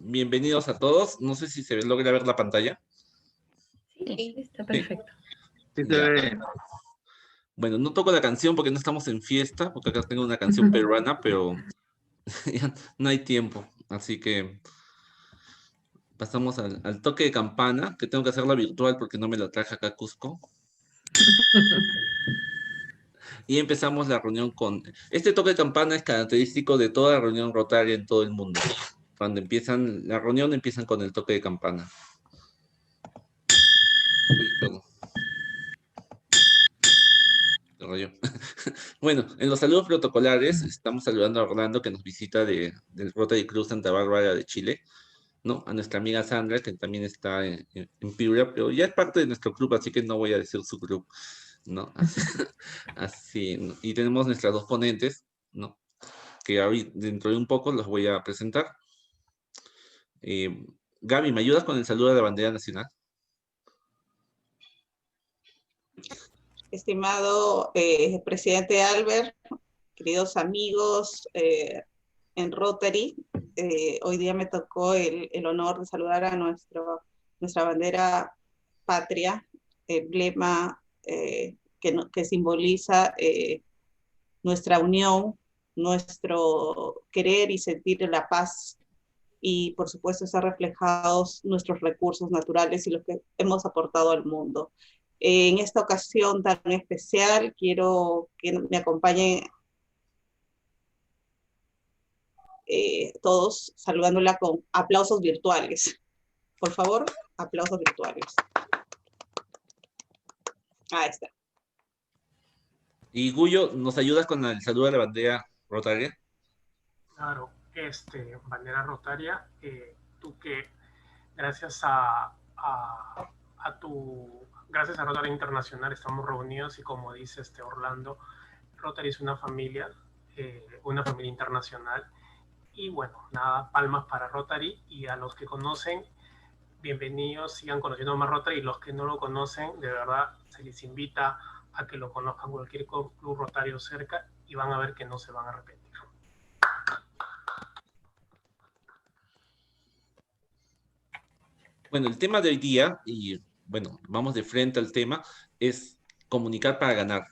bienvenidos a todos. No sé si se logra ver la pantalla. Sí, está perfecto. Sí, se ve. Bueno, no toco la canción porque no estamos en fiesta, porque acá tengo una canción peruana, pero ya no hay tiempo. Así que pasamos al toque de campana, que tengo que hacerla virtual porque no me la traje acá a Cusco. Y empezamos la reunión con... Este toque de campana es característico de toda reunión rotaria en todo el mundo. Cuando empiezan la reunión, empiezan con el toque de campana. Uy, perdón. Qué rollo. Bueno, en los saludos protocolares estamos saludando a Orlando, que nos visita del Rotary Club Santa Bárbara de Chile, ¿no? A nuestra amiga Sandra, que también está en Piura, pero ya es parte de nuestro club, así que no voy a decir su club, ¿no? Así, ¿no? Y tenemos nuestras dos ponentes, ¿no? Que ahorita, dentro de un poco los voy a presentar. Gaby, ¿me ayudas con el saludo de la bandera nacional? Estimado presidente Albert, queridos amigos en Rotary, hoy día me tocó el honor de saludar a nuestra bandera patria, emblema que simboliza nuestra unión, nuestro querer y sentir la paz, y por supuesto están reflejados nuestros recursos naturales y los que hemos aportado al mundo. En esta ocasión tan especial quiero que me acompañen todos saludándola con aplausos virtuales. Por favor, aplausos virtuales. Ahí está. Y Gullo, ¿nos ayudas con el saludo de la bandera rotaria? Claro, bandera rotaria, tú que gracias gracias a Rotary Internacional estamos reunidos y como dice Orlando, Rotary es una familia internacional y bueno, nada, palmas para Rotary y a los que conocen, bienvenidos, sigan conociendo más Rotary y los que no lo conocen, de verdad se les invita a que lo conozcan cualquier club rotario cerca y van a ver que no se van a arrepentir. Bueno, el tema de hoy día, y bueno, vamos de frente al tema, es comunicar para ganar.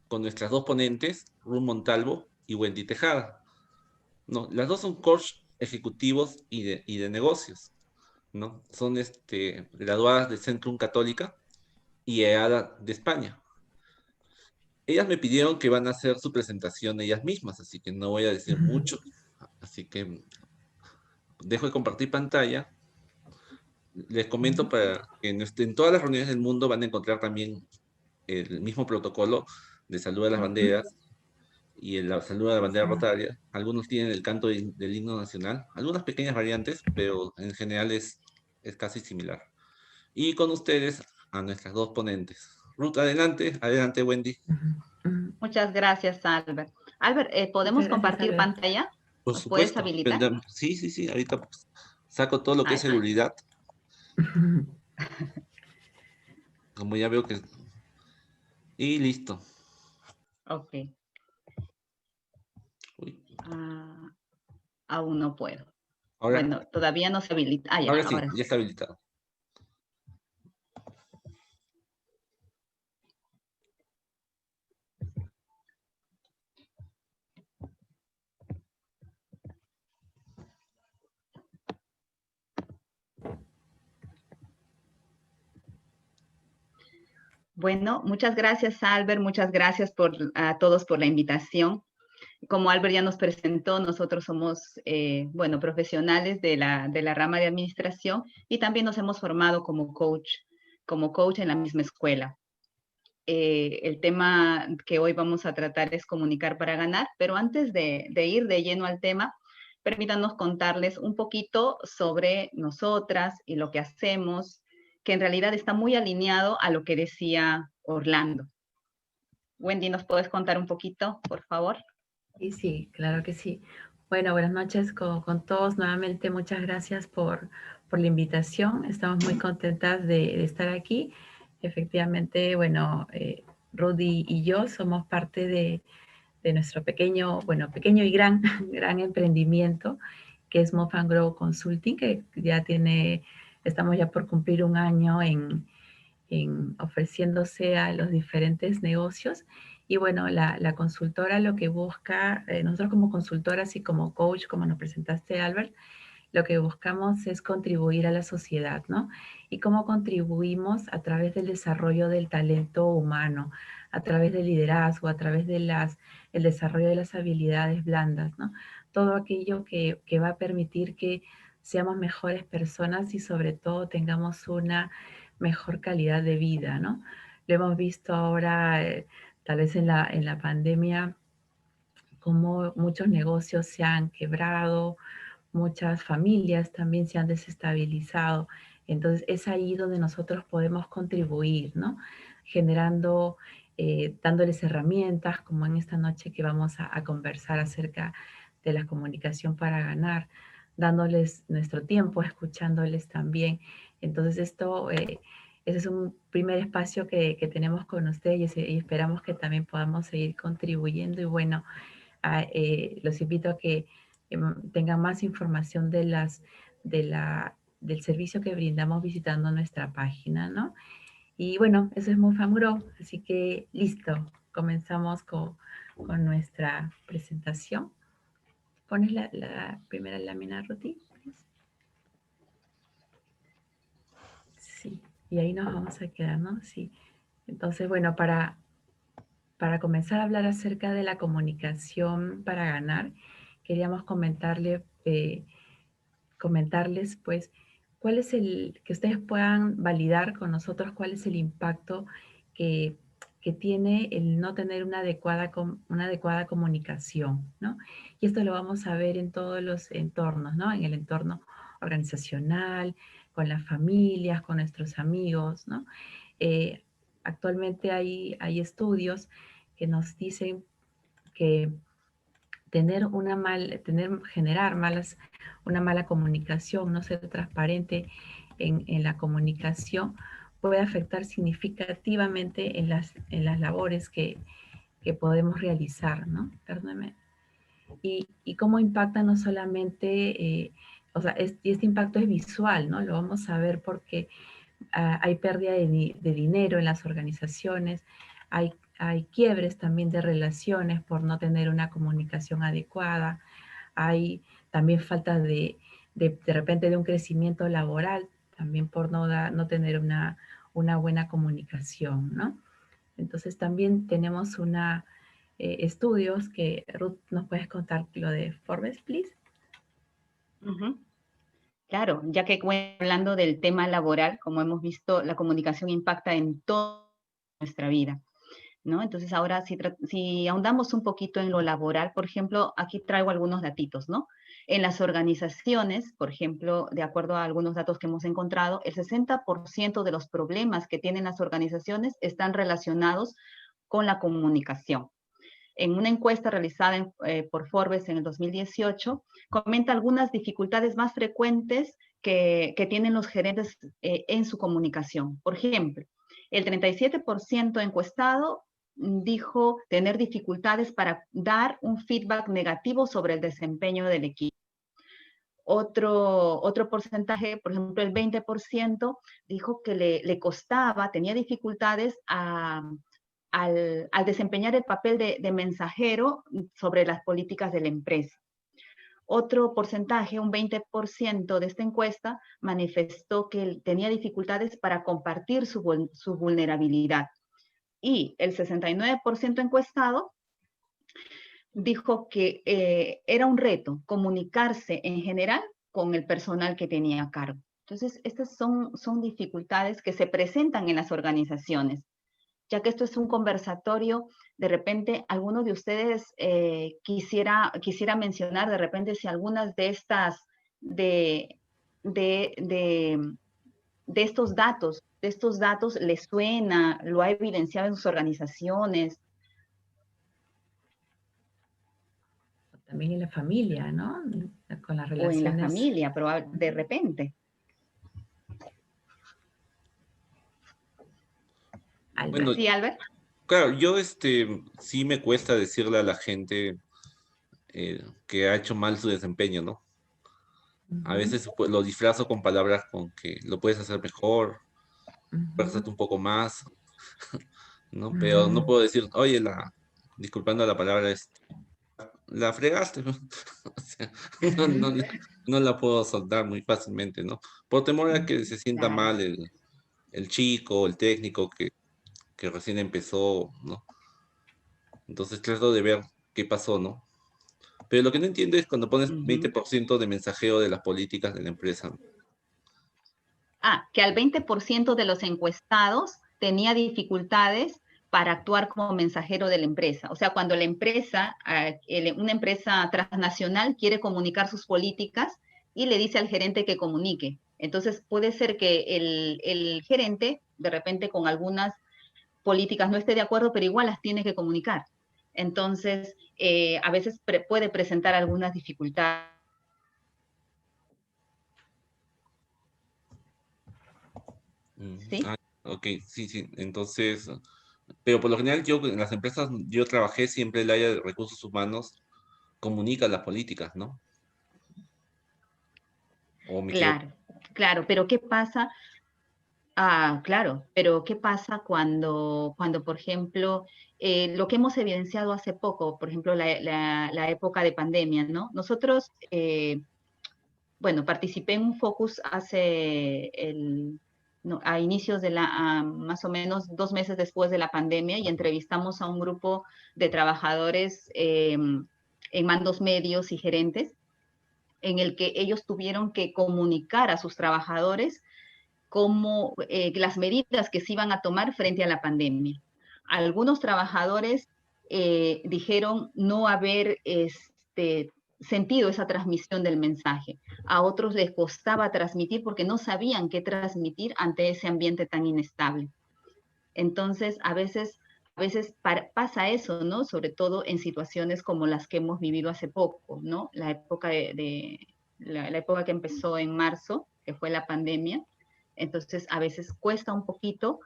Con nuestras dos ponentes, Ruth Montalvo y Wendy Tejada. No, las dos son coach ejecutivos y de negocios, ¿no? Son graduadas de Centrum Católica y EADA de España. Ellas me pidieron que van a hacer su presentación ellas mismas, así que no voy a decir mucho. Así que dejo de compartir pantalla. Les comento para que en todas las reuniones del mundo van a encontrar también el mismo protocolo de salud de las banderas y el saludo de la bandera rotaria. Algunos tienen el canto del himno nacional, algunas pequeñas variantes, pero en general es casi similar. Y con ustedes a nuestras dos ponentes. Ruth, adelante, adelante Wendy. Muchas gracias, Albert. Albert, ¿podemos compartir pantalla? Por ¿Nos supuesto. puedes habilitar? Sí, ahorita pues, saco todo lo que es seguridad. Como ya veo que... Y listo. Ok. Aún no puedo. Ahora, bueno, todavía no se habilita. Ahora sí, ya está habilitado. Bueno, muchas gracias, Albert. Muchas gracias a todos por la invitación. Como Albert ya nos presentó, nosotros somos, profesionales de la rama de administración y también nos hemos formado como coach en la misma escuela. El tema que hoy vamos a tratar es comunicar para ganar, pero antes de ir de lleno al tema, permítanos contarles un poquito sobre nosotras y lo que hacemos, que en realidad está muy alineado a lo que decía Orlando. Wendy, ¿nos puedes contar un poquito, por favor? Sí, claro que sí. Bueno, buenas noches con todos. Nuevamente, muchas gracias por la invitación. Estamos muy contentas de estar aquí. Efectivamente, bueno, Rudy y yo somos parte de nuestro pequeño y gran emprendimiento. que es Move and Grow Consulting, que ya estamos ya por cumplir un año en ofreciéndose a los diferentes negocios. Y bueno, la consultora lo que busca, nosotros como consultoras y como coach, como nos presentaste, Albert, lo que buscamos es contribuir a la sociedad, ¿no? Y cómo contribuimos a través del desarrollo del talento humano, a través del liderazgo, a través de el desarrollo de las habilidades blandas, ¿no? Todo aquello que va a permitir que seamos mejores personas y sobre todo tengamos una mejor calidad de vida, ¿no? Lo hemos visto ahora, tal vez en la pandemia, cómo muchos negocios se han quebrado, muchas familias también se han desestabilizado. Entonces es ahí donde nosotros podemos contribuir, ¿no? Generando, dándoles herramientas, como en esta noche que vamos a conversar acerca de la comunicación para ganar, dándoles nuestro tiempo, escuchándoles también. Entonces ese es un primer espacio que tenemos con ustedes y esperamos que también podamos seguir contribuyendo. Y bueno, los invito a que tengan más información del servicio que brindamos visitando nuestra página, ¿no? Y bueno, eso es Move and Grow, así que listo, comenzamos con nuestra presentación. ¿Pones la primera lámina, Ruti? Sí, y ahí nos vamos a quedar, ¿no? Sí. Entonces, bueno, para comenzar a hablar acerca de la comunicación para ganar, queríamos comentarles, pues, cuál es que ustedes puedan validar con nosotros cuál es el impacto que tiene el no tener una adecuada comunicación, ¿no? Y esto lo vamos a ver en todos los entornos, ¿no? En el entorno organizacional, con las familias, con nuestros amigos, ¿no? Actualmente hay estudios que nos dicen que generar una mala comunicación, no ser transparente en la comunicación, puede afectar significativamente en las labores que podemos realizar, ¿no? Perdóname. Y cómo impacta no solamente, y este impacto es visual, ¿no? Lo vamos a ver porque hay pérdida de dinero en las organizaciones, hay quiebres también de relaciones por no tener una comunicación adecuada, hay también falta de repente de un crecimiento laboral, también por no tener una buena comunicación, ¿no? Entonces también tenemos estudios que, Ruth, ¿nos puedes contar lo de Forbes, please? Claro, ya que hablando del tema laboral, como hemos visto, la comunicación impacta en toda nuestra vida, ¿no? Entonces ahora si ahondamos un poquito en lo laboral, por ejemplo, aquí traigo algunos datitos, ¿no? En las organizaciones, por ejemplo, de acuerdo a algunos datos que hemos encontrado, el 60% de los problemas que tienen las organizaciones están relacionados con la comunicación. En una encuesta realizada por Forbes en el 2018, comenta algunas dificultades más frecuentes que tienen los gerentes en su comunicación. Por ejemplo, el 37% encuestado dijo tener dificultades para dar un feedback negativo sobre el desempeño del equipo. Otro porcentaje, por ejemplo, el 20%, dijo que le costaba, tenía dificultades al desempeñar el papel de mensajero sobre las políticas de la empresa. Otro porcentaje, un 20% de esta encuesta, manifestó que tenía dificultades para compartir su vulnerabilidad. Y el 69% encuestado dijo que era un reto comunicarse en general con el personal que tenía a cargo. Entonces, estas son dificultades que se presentan en las organizaciones. Ya que esto es un conversatorio, de repente alguno de ustedes quisiera mencionar de repente si algunas de estas, de estos datos les suena, lo ha evidenciado en sus organizaciones. También en la familia, ¿no? Con las relaciones. O en la familia, pero de repente. Bueno, sí, Albert. Claro, yo sí me cuesta decirle a la gente que ha hecho mal su desempeño, ¿no? A veces pues, lo disfrazo con palabras con que lo puedes hacer mejor, esfuérzate un poco más, ¿no? Pero no puedo decir, oye, disculpando la palabra, la fregaste, ¿no? O sea, no, no la puedo soltar muy fácilmente, ¿no? Por temor a que se sienta Claro. mal el chico, el técnico que recién empezó, ¿no? Entonces trato de ver qué pasó, ¿no? Pero lo que no entiendo es cuando pones Ujú. 20% de mensajeo de las políticas de la empresa. Que al 20% de los encuestados tenía dificultades para actuar como mensajero de la empresa. O sea, cuando la empresa, una empresa transnacional quiere comunicar sus políticas y le dice al gerente que comunique. Entonces puede ser que el gerente de repente con algunas políticas no esté de acuerdo, pero igual las tiene que comunicar. Entonces, a veces puede presentar algunas dificultades. ¿Sí? Ok, sí, sí. Entonces, pero por lo general yo en las empresas yo trabajé siempre el área de recursos humanos comunica las políticas, ¿no? ¿O me equivoco? Claro, claro, pero ¿qué pasa? Claro, pero ¿qué pasa cuando por ejemplo, lo que hemos evidenciado hace poco, por ejemplo, la época de pandemia, ¿no? Nosotros, bueno, participé en un focus a inicios más o menos 2 meses después de la pandemia y entrevistamos a un grupo de trabajadores en mandos medios y gerentes, en el que ellos tuvieron que comunicar a sus trabajadores cómo las medidas que se iban a tomar frente a la pandemia. Algunos trabajadores dijeron no haber sentido esa transmisión del mensaje. A otros les costaba transmitir porque no sabían qué transmitir ante ese ambiente tan inestable. Entonces, a veces pasa eso, ¿no? Sobre todo en situaciones como las que hemos vivido hace poco, ¿no? La época la época que empezó en marzo, que fue la pandemia. Entonces, a veces cuesta un poquito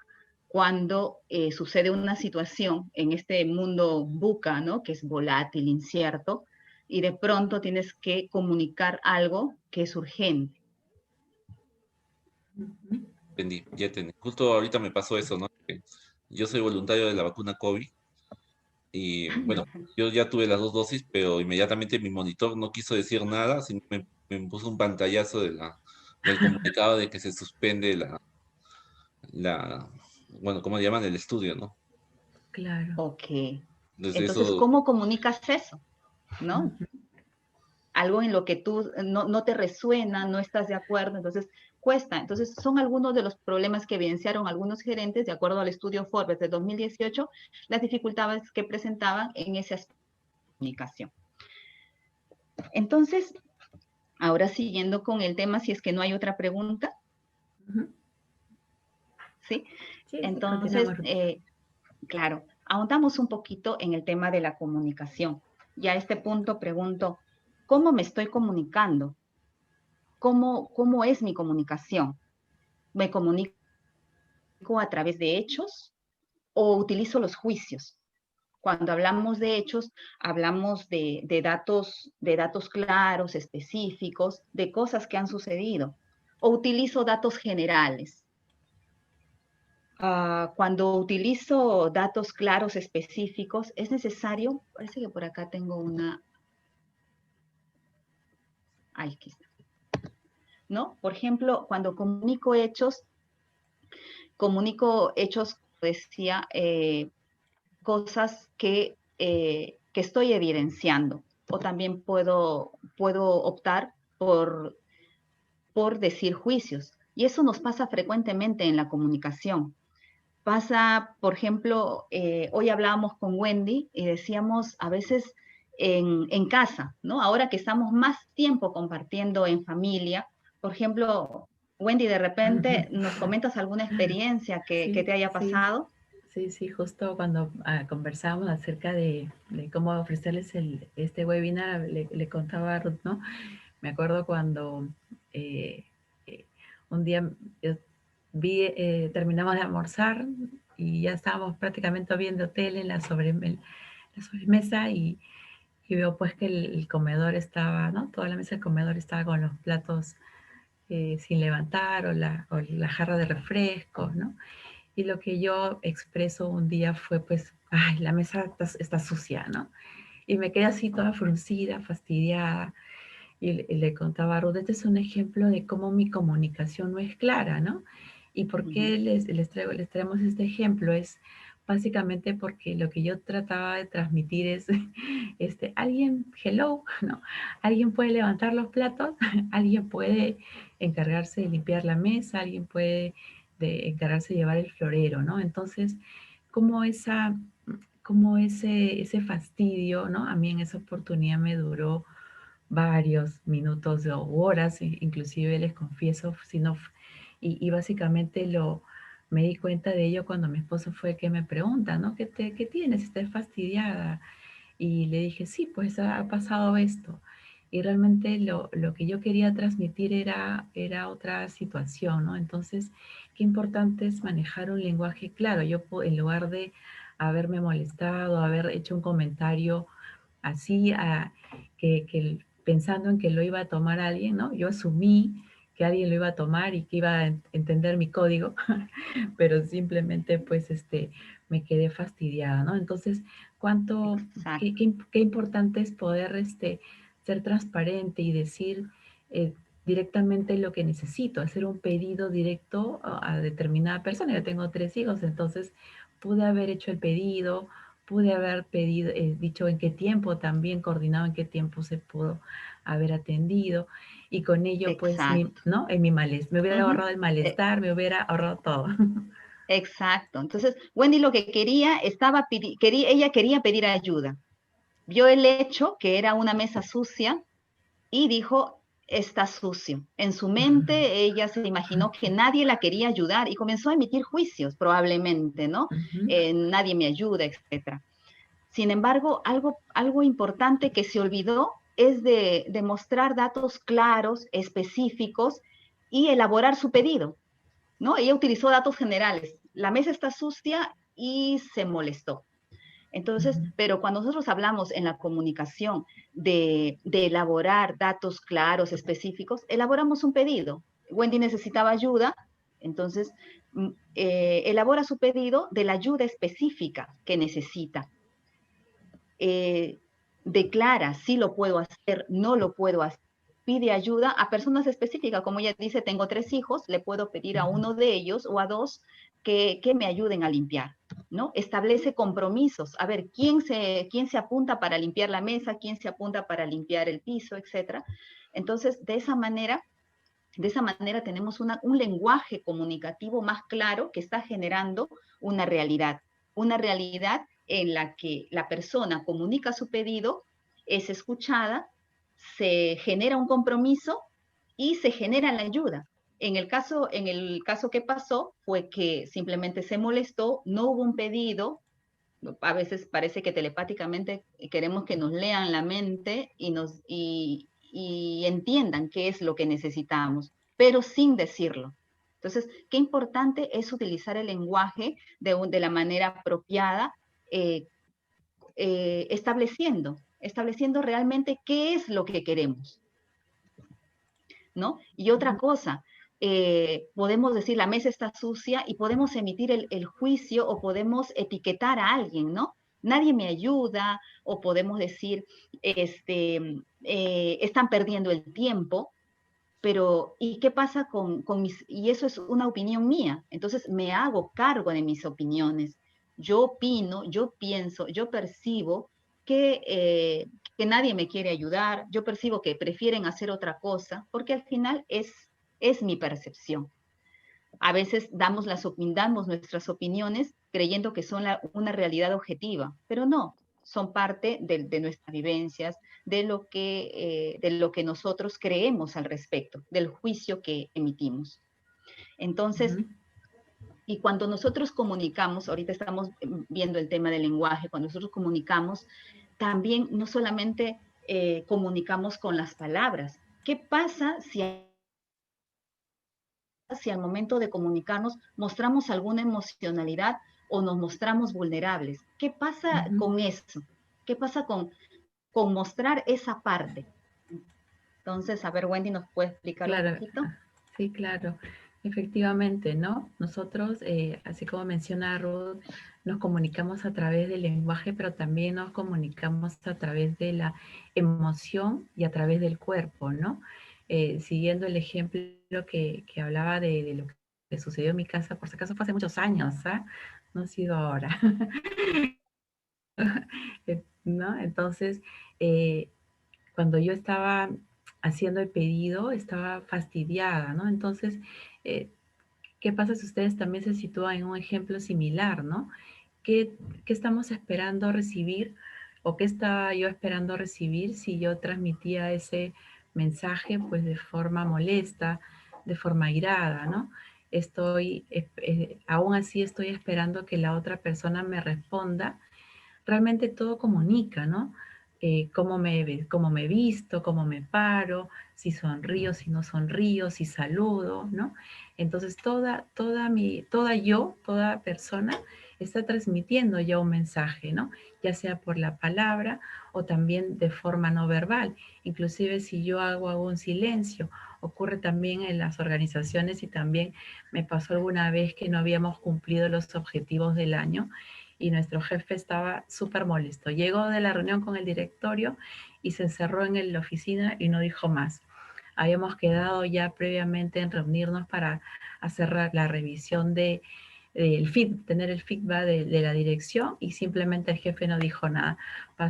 cuando sucede una situación en este mundo VUCA, ¿no? Que es volátil, incierto, y de pronto tienes que comunicar algo que es urgente. Entendí, ya entendí. Justo ahorita me pasó eso, ¿no? Que yo soy voluntario de la vacuna COVID y bueno, yo ya tuve las 2 dosis, pero inmediatamente mi monitor no quiso decir nada, sino me puso un pantallazo del comunicado de que se suspende bueno, ¿cómo le llaman? El estudio, ¿no? Claro. Ok. Entonces Entonces, eso, ¿cómo comunicas eso? ¿No? Algo en lo que tú no te resuena, no estás de acuerdo, entonces cuesta. Entonces, son algunos de los problemas que evidenciaron algunos gerentes, de acuerdo al estudio Forbes de 2018, las dificultades que presentaban en ese aspecto de comunicación. Entonces, ahora siguiendo con el tema, si es que no hay otra pregunta, ¿sí? Sí, Entonces, continuamos. claro, ahondamos un poquito en el tema de la comunicación. Y a este punto pregunto, ¿cómo me estoy comunicando? ¿Cómo es mi comunicación? ¿Me comunico a través de hechos o utilizo los juicios? Cuando hablamos de hechos, hablamos de datos claros, específicos, de cosas que han sucedido. O utilizo datos generales. Cuando utilizo datos claros, específicos, es necesario, parece que por acá tengo una, aquí está, ¿no? Por ejemplo, cuando comunico hechos, decía, cosas que estoy evidenciando. O también puedo optar por decir juicios. Y eso nos pasa frecuentemente en la comunicación. Pasa, por ejemplo, hoy hablábamos con Wendy y decíamos a veces en casa, ¿no? Ahora que estamos más tiempo compartiendo en familia, por ejemplo, Wendy, de repente nos comentas alguna experiencia que Sí, te haya sí, pasado. sí, sí, justo cuando conversábamos acerca de cómo ofrecerles este webinar, le contaba a Ruth, ¿no? Me acuerdo cuando un día terminamos de almorzar y ya estábamos prácticamente viendo tele en la sobremesa y y veo pues que el comedor estaba, ¿no? Toda la mesa del comedor estaba con los platos sin levantar o la jarra de refresco, ¿no? Y lo que yo expreso un día fue pues, ay, la mesa está sucia, ¿no? Y me quedé así toda fruncida, fastidiada. Y le contaba a Ruth, este es un ejemplo de cómo mi comunicación no es clara, ¿no? ¿Y por qué les traemos este ejemplo? Es básicamente porque lo que yo trataba de transmitir es, alguien, hello, ¿no? Alguien puede levantar los platos, alguien puede encargarse de limpiar la mesa, alguien puede encargarse de llevar el florero, ¿no? Entonces, como ese fastidio, ¿no? A mí en esa oportunidad me duró varios minutos o horas, inclusive les confieso, sino, y básicamente me di cuenta de ello cuando mi esposo fue que me pregunta, ¿no? ¿Qué tienes? ¿Estás fastidiada? Y le dije, sí, pues ha pasado esto. Y realmente lo que yo quería transmitir era otra situación, ¿no? Entonces, qué importante es manejar un lenguaje claro. Yo, en lugar de haberme molestado, haber hecho un comentario así, pensando en que lo iba a tomar alguien, ¿no? Yo asumí que alguien lo iba a tomar y que iba a entender mi código, pero simplemente pues me quedé fastidiada, ¿no? Entonces, qué importante es poder ser transparente y decir directamente lo que necesito, hacer un pedido directo a determinada persona. Yo tengo 3 hijos, entonces pude haber hecho el pedido, pude haber pedido, dicho en qué tiempo, también coordinado en qué tiempo se pudo haber atendido, y con ello, pues, ¿no? En mi malestar, me hubiera ahorrado el malestar, me hubiera ahorrado todo. Exacto. Entonces, Wendy lo que ella quería pedir ayuda. Vio el hecho que era una mesa sucia y dijo, está sucio. En su mente ella se imaginó que nadie la quería ayudar y comenzó a emitir juicios, probablemente, ¿no? Nadie me ayuda, etc. Sin embargo, algo importante que se olvidó es de mostrar datos claros, específicos y elaborar su pedido, ¿no? Ella utilizó datos generales. La mesa está sucia y se molestó. Entonces, pero cuando nosotros hablamos en la comunicación de elaborar datos claros, específicos, elaboramos un pedido. Wendy necesitaba ayuda, entonces elabora su pedido de la ayuda específica que necesita. Declara si lo puedo hacer, no lo puedo hacer. Pide ayuda a personas específicas, como ella dice, tengo 3 hijos, le puedo pedir a uno de ellos o a 2 que me ayuden a limpiar, ¿no? Establece compromisos, a ver, ¿quién se apunta para limpiar la mesa? ¿Quién se apunta para limpiar el piso? Etcétera. Entonces, de esa manera tenemos un lenguaje comunicativo más claro que está generando una realidad en la que la persona comunica su pedido, es escuchada, se genera un compromiso y se genera la ayuda. En el caso que pasó fue que simplemente se molestó, no hubo un pedido. A veces parece que telepáticamente queremos que nos lean la mente y entiendan qué es lo que necesitamos, pero sin decirlo. Entonces, qué importante es utilizar el lenguaje de la manera apropiada, estableciendo realmente qué es lo que queremos, ¿no? Y otra cosa, podemos decir la mesa está sucia y podemos emitir el juicio o podemos etiquetar a alguien, ¿no? Nadie me ayuda, o podemos decir, están perdiendo el tiempo, pero ¿y qué pasa con mis? Y eso es una opinión mía, entonces me hago cargo de mis opiniones. Yo opino, yo pienso, yo percibo que nadie me quiere ayudar, yo percibo que prefieren hacer otra cosa, porque al final es mi percepción. A veces damos nuestras opiniones creyendo que son una realidad objetiva, pero no, son parte de nuestras vivencias, de lo que nosotros creemos al respecto, del juicio que emitimos. Entonces, y cuando nosotros comunicamos, ahorita estamos viendo el tema del lenguaje, cuando nosotros comunicamos, también no solamente comunicamos con las palabras. ¿Qué pasa si al momento de comunicarnos mostramos alguna emocionalidad o nos mostramos vulnerables? ¿Qué pasa con eso? ¿Qué pasa con con mostrar esa parte. Entonces, a ver, Wendy, ¿nos puede explicar un poquito? Sí, claro. Efectivamente, ¿no? Nosotros, así como menciona Ruth, nos comunicamos a través del lenguaje, pero también nos comunicamos a través de la emoción y a través del cuerpo, ¿no? Siguiendo el ejemplo que hablaba de lo que sucedió en mi casa, por si acaso fue hace muchos años, ¿ah? No ha sido ahora. ¿No? Entonces, cuando yo estaba haciendo el pedido, estaba fastidiada, ¿no? Entonces, eh, ¿qué pasa si ustedes también se sitúan en un ejemplo similar, ¿no? ¿Qué estamos esperando recibir o qué estaba yo esperando recibir si yo transmitía ese mensaje pues de forma molesta, de forma irada, ¿no? Aún así estoy esperando que la otra persona me responda. Realmente todo comunica, ¿no? Cómo me visto, cómo me paro, si sonrío, si no sonrío, si saludo, ¿no? Entonces toda persona está transmitiendo ya un mensaje, ¿no? Ya sea por la palabra o también de forma no verbal. Inclusive si yo hago un silencio, ocurre también en las organizaciones y también me pasó alguna vez que no habíamos cumplido los objetivos del año y nuestro jefe estaba súper molesto. Llegó de la reunión con el directorio y se encerró en la oficina y no dijo más. Habíamos quedado ya previamente en reunirnos para hacer la revisión tener el feedback de la dirección y simplemente el jefe no dijo nada.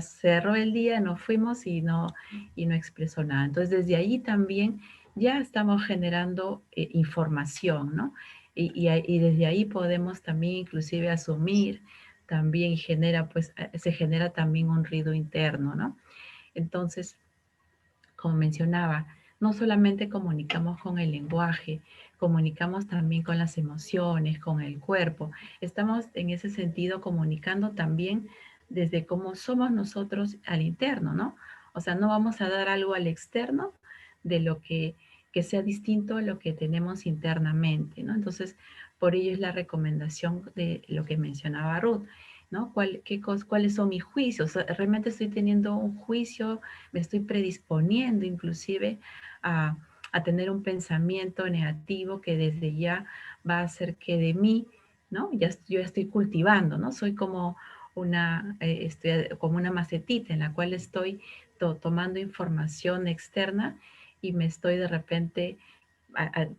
Cerró el día, nos fuimos y no expresó nada. Entonces desde ahí también ya estamos generando información, ¿no? Y desde ahí podemos también inclusive asumir también se genera también un ruido interno, ¿no? Entonces, como mencionaba, no solamente comunicamos con el lenguaje, comunicamos también con las emociones, con el cuerpo. Estamos en ese sentido comunicando también desde cómo somos nosotros al interno, ¿no? O sea, no vamos a dar algo al externo de lo que sea distinto a lo que tenemos internamente, ¿no? Entonces, por ello es la recomendación de lo que mencionaba Ruth, ¿no? ¿Cuáles son mis juicios? ¿Realmente estoy teniendo un juicio? ¿Me estoy predisponiendo inclusive a tener un pensamiento negativo que desde ya va a hacer que de mí, ¿no? Yo estoy cultivando, ¿no? Soy como como una macetita en la cual estoy tomando información externa y me estoy de repente,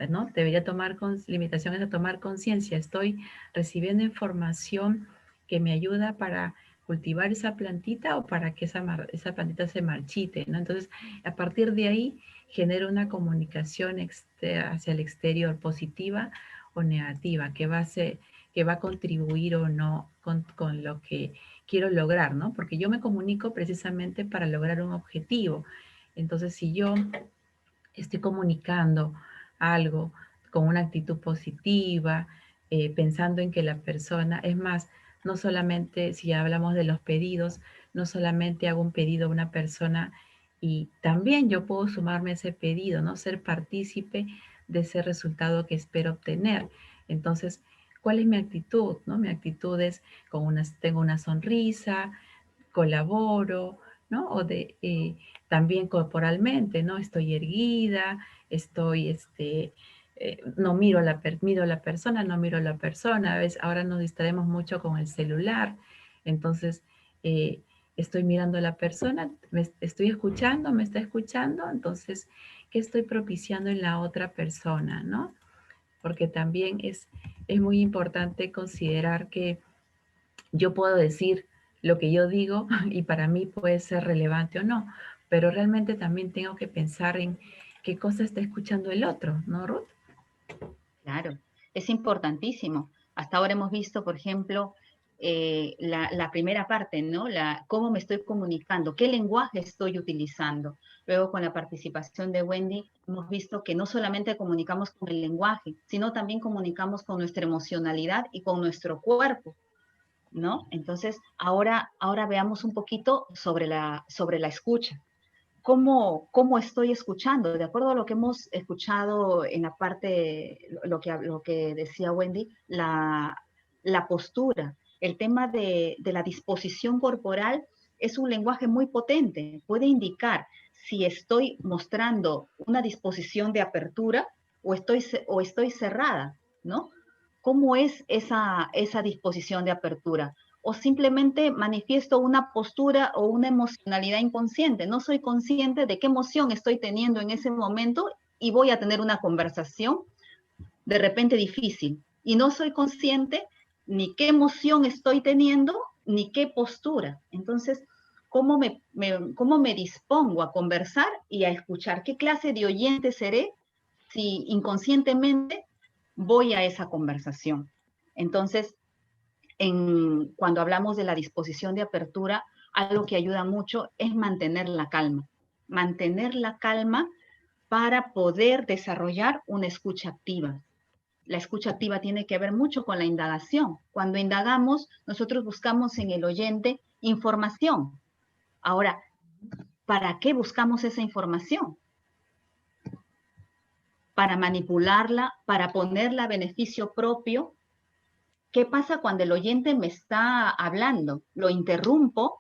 ¿no? Debería tomar limitaciones a tomar conciencia. Estoy recibiendo información que me ayuda para cultivar esa plantita o para que esa plantita se marchite, ¿no? Entonces, a partir de ahí, genero una comunicación hacia el exterior, positiva o negativa, que va a contribuir o no con lo que quiero lograr, ¿no? Porque yo me comunico precisamente para lograr un objetivo. Entonces, si yo estoy comunicando algo con una actitud positiva, pensando en que la persona, es más, no solamente si hablamos de los pedidos, no solamente hago un pedido a una persona y también yo puedo sumarme a ese pedido, ¿no? Ser partícipe de ese resultado que espero obtener. Entonces, ¿cuál es mi actitud? ¿No? Mi actitud es tengo una sonrisa, colaboro, ¿no? También corporalmente, ¿no? Estoy erguida, no miro miro a la persona, no miro a la persona. A veces, ahora nos distraemos mucho con el celular, entonces estoy mirando a la persona, estoy escuchando, me está escuchando, entonces, ¿qué estoy propiciando en la otra persona, ¿no? Porque también es muy importante considerar que yo puedo decir lo que yo digo y para mí puede ser relevante o no, pero realmente también tengo que pensar en qué cosa está escuchando el otro, ¿no, Ruth? Claro, es importantísimo. Hasta ahora hemos visto, por ejemplo, la primera parte, ¿no? Cómo me estoy comunicando, qué lenguaje estoy utilizando. Luego, con la participación de Wendy, hemos visto que no solamente comunicamos con el lenguaje, sino también comunicamos con nuestra emocionalidad y con nuestro cuerpo, ¿no? Entonces, ahora veamos un poquito sobre la escucha. ¿Cómo estoy escuchando? De acuerdo a lo que hemos escuchado en la parte, lo que decía Wendy, la postura, el tema de la disposición corporal es un lenguaje muy potente, puede indicar si estoy mostrando una disposición de apertura o estoy cerrada, ¿no? ¿Cómo es esa disposición de apertura? O simplemente manifiesto una postura o una emocionalidad inconsciente. No soy consciente de qué emoción estoy teniendo en ese momento y voy a tener una conversación de repente difícil. Y no soy consciente ni qué emoción estoy teniendo, ni qué postura. Entonces, ¿cómo me dispongo a conversar y a escuchar? ¿Qué clase de oyente seré si inconscientemente voy a esa conversación? Entonces, cuando hablamos de la disposición de apertura, algo que ayuda mucho es mantener la calma. Mantener la calma para poder desarrollar una escucha activa. La escucha activa tiene que ver mucho con la indagación. Cuando indagamos, nosotros buscamos en el oyente información. Ahora, ¿para qué buscamos esa información? Para manipularla, para ponerla a beneficio propio. ¿Qué pasa cuando el oyente me está hablando? Lo interrumpo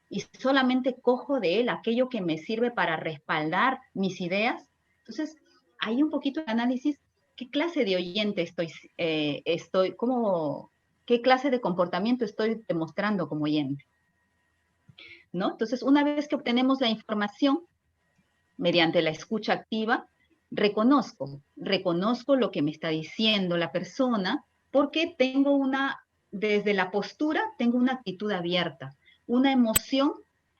y solamente cojo de él aquello que me sirve para respaldar mis ideas. Entonces, hay un poquito de análisis. ¿Qué clase de oyente qué clase de comportamiento estoy demostrando como oyente? ¿No? Entonces, una vez que obtenemos la información mediante la escucha activa, reconozco lo que me está diciendo la persona, porque desde la postura, tengo una actitud abierta, una emoción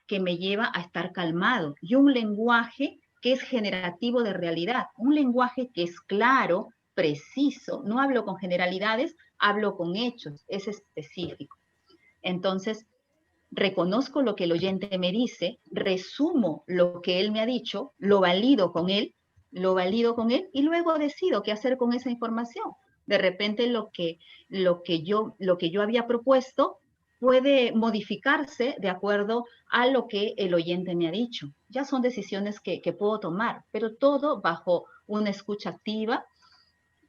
que me lleva a estar calmado y un lenguaje que es generativo de realidad, un lenguaje que es claro, preciso, no hablo con generalidades, hablo con hechos, es específico. Entonces, reconozco lo que el oyente me dice, resumo lo que él me ha dicho, lo valido con él y luego decido qué hacer con esa información. De repente lo que yo había propuesto puede modificarse de acuerdo a lo que el oyente me ha dicho. Ya son decisiones que puedo tomar, pero todo bajo una escucha activa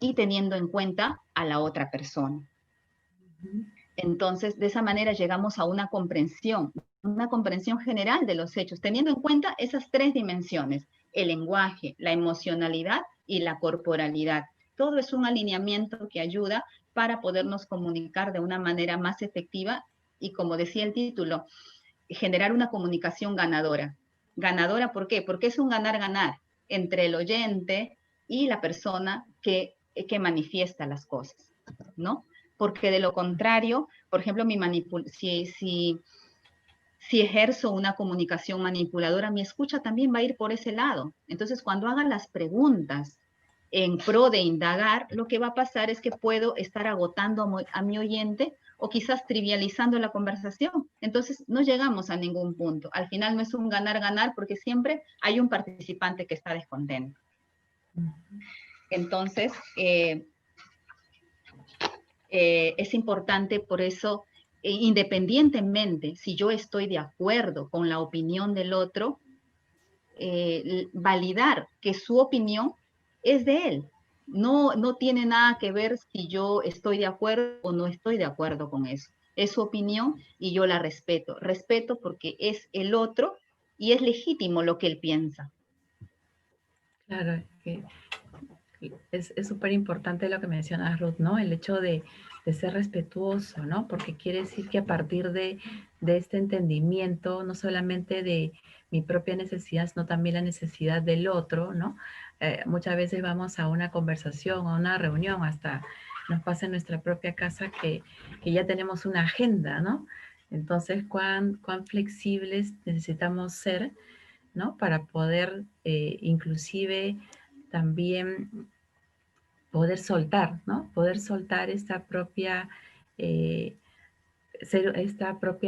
y teniendo en cuenta a la otra persona. Entonces, de esa manera llegamos a una comprensión general de los hechos, teniendo en cuenta esas tres dimensiones: el lenguaje, la emocionalidad y la corporalidad. Todo es un alineamiento que ayuda para podernos comunicar de una manera más efectiva y, como decía el título, generar una comunicación ganadora. ¿Ganadora por qué? Porque es un ganar-ganar entre el oyente y la persona que manifiesta las cosas, ¿no? Porque de lo contrario, por ejemplo, si ejerzo una comunicación manipuladora, mi escucha también va a ir por ese lado. Entonces, cuando haga las preguntas en pro de indagar, lo que va a pasar es que puedo estar agotando a mi oyente o quizás trivializando la conversación. Entonces, no llegamos a ningún punto. Al final no es un ganar-ganar porque siempre hay un participante que está descontento. Entonces, es importante por eso, independientemente si yo estoy de acuerdo con la opinión del otro, validar que su opinión es de él. No tiene nada que ver si yo estoy de acuerdo o no estoy de acuerdo con eso. Es su opinión y yo la respeto. Respeto porque es el otro y es legítimo lo que él piensa. Claro, es súper importante lo que mencionas, Ruth, ¿no? El hecho de ser respetuoso, ¿no? Porque quiere decir que a partir de este entendimiento, no solamente de mi propia necesidad, sino también la necesidad del otro, ¿no? Muchas veces vamos a una conversación, a una reunión, hasta nos pasa en nuestra propia casa que ya tenemos una agenda, ¿no? Entonces, cuán flexibles necesitamos ser, ¿no? Para poder inclusive también poder soltar, ¿no? Poder soltar esta propia,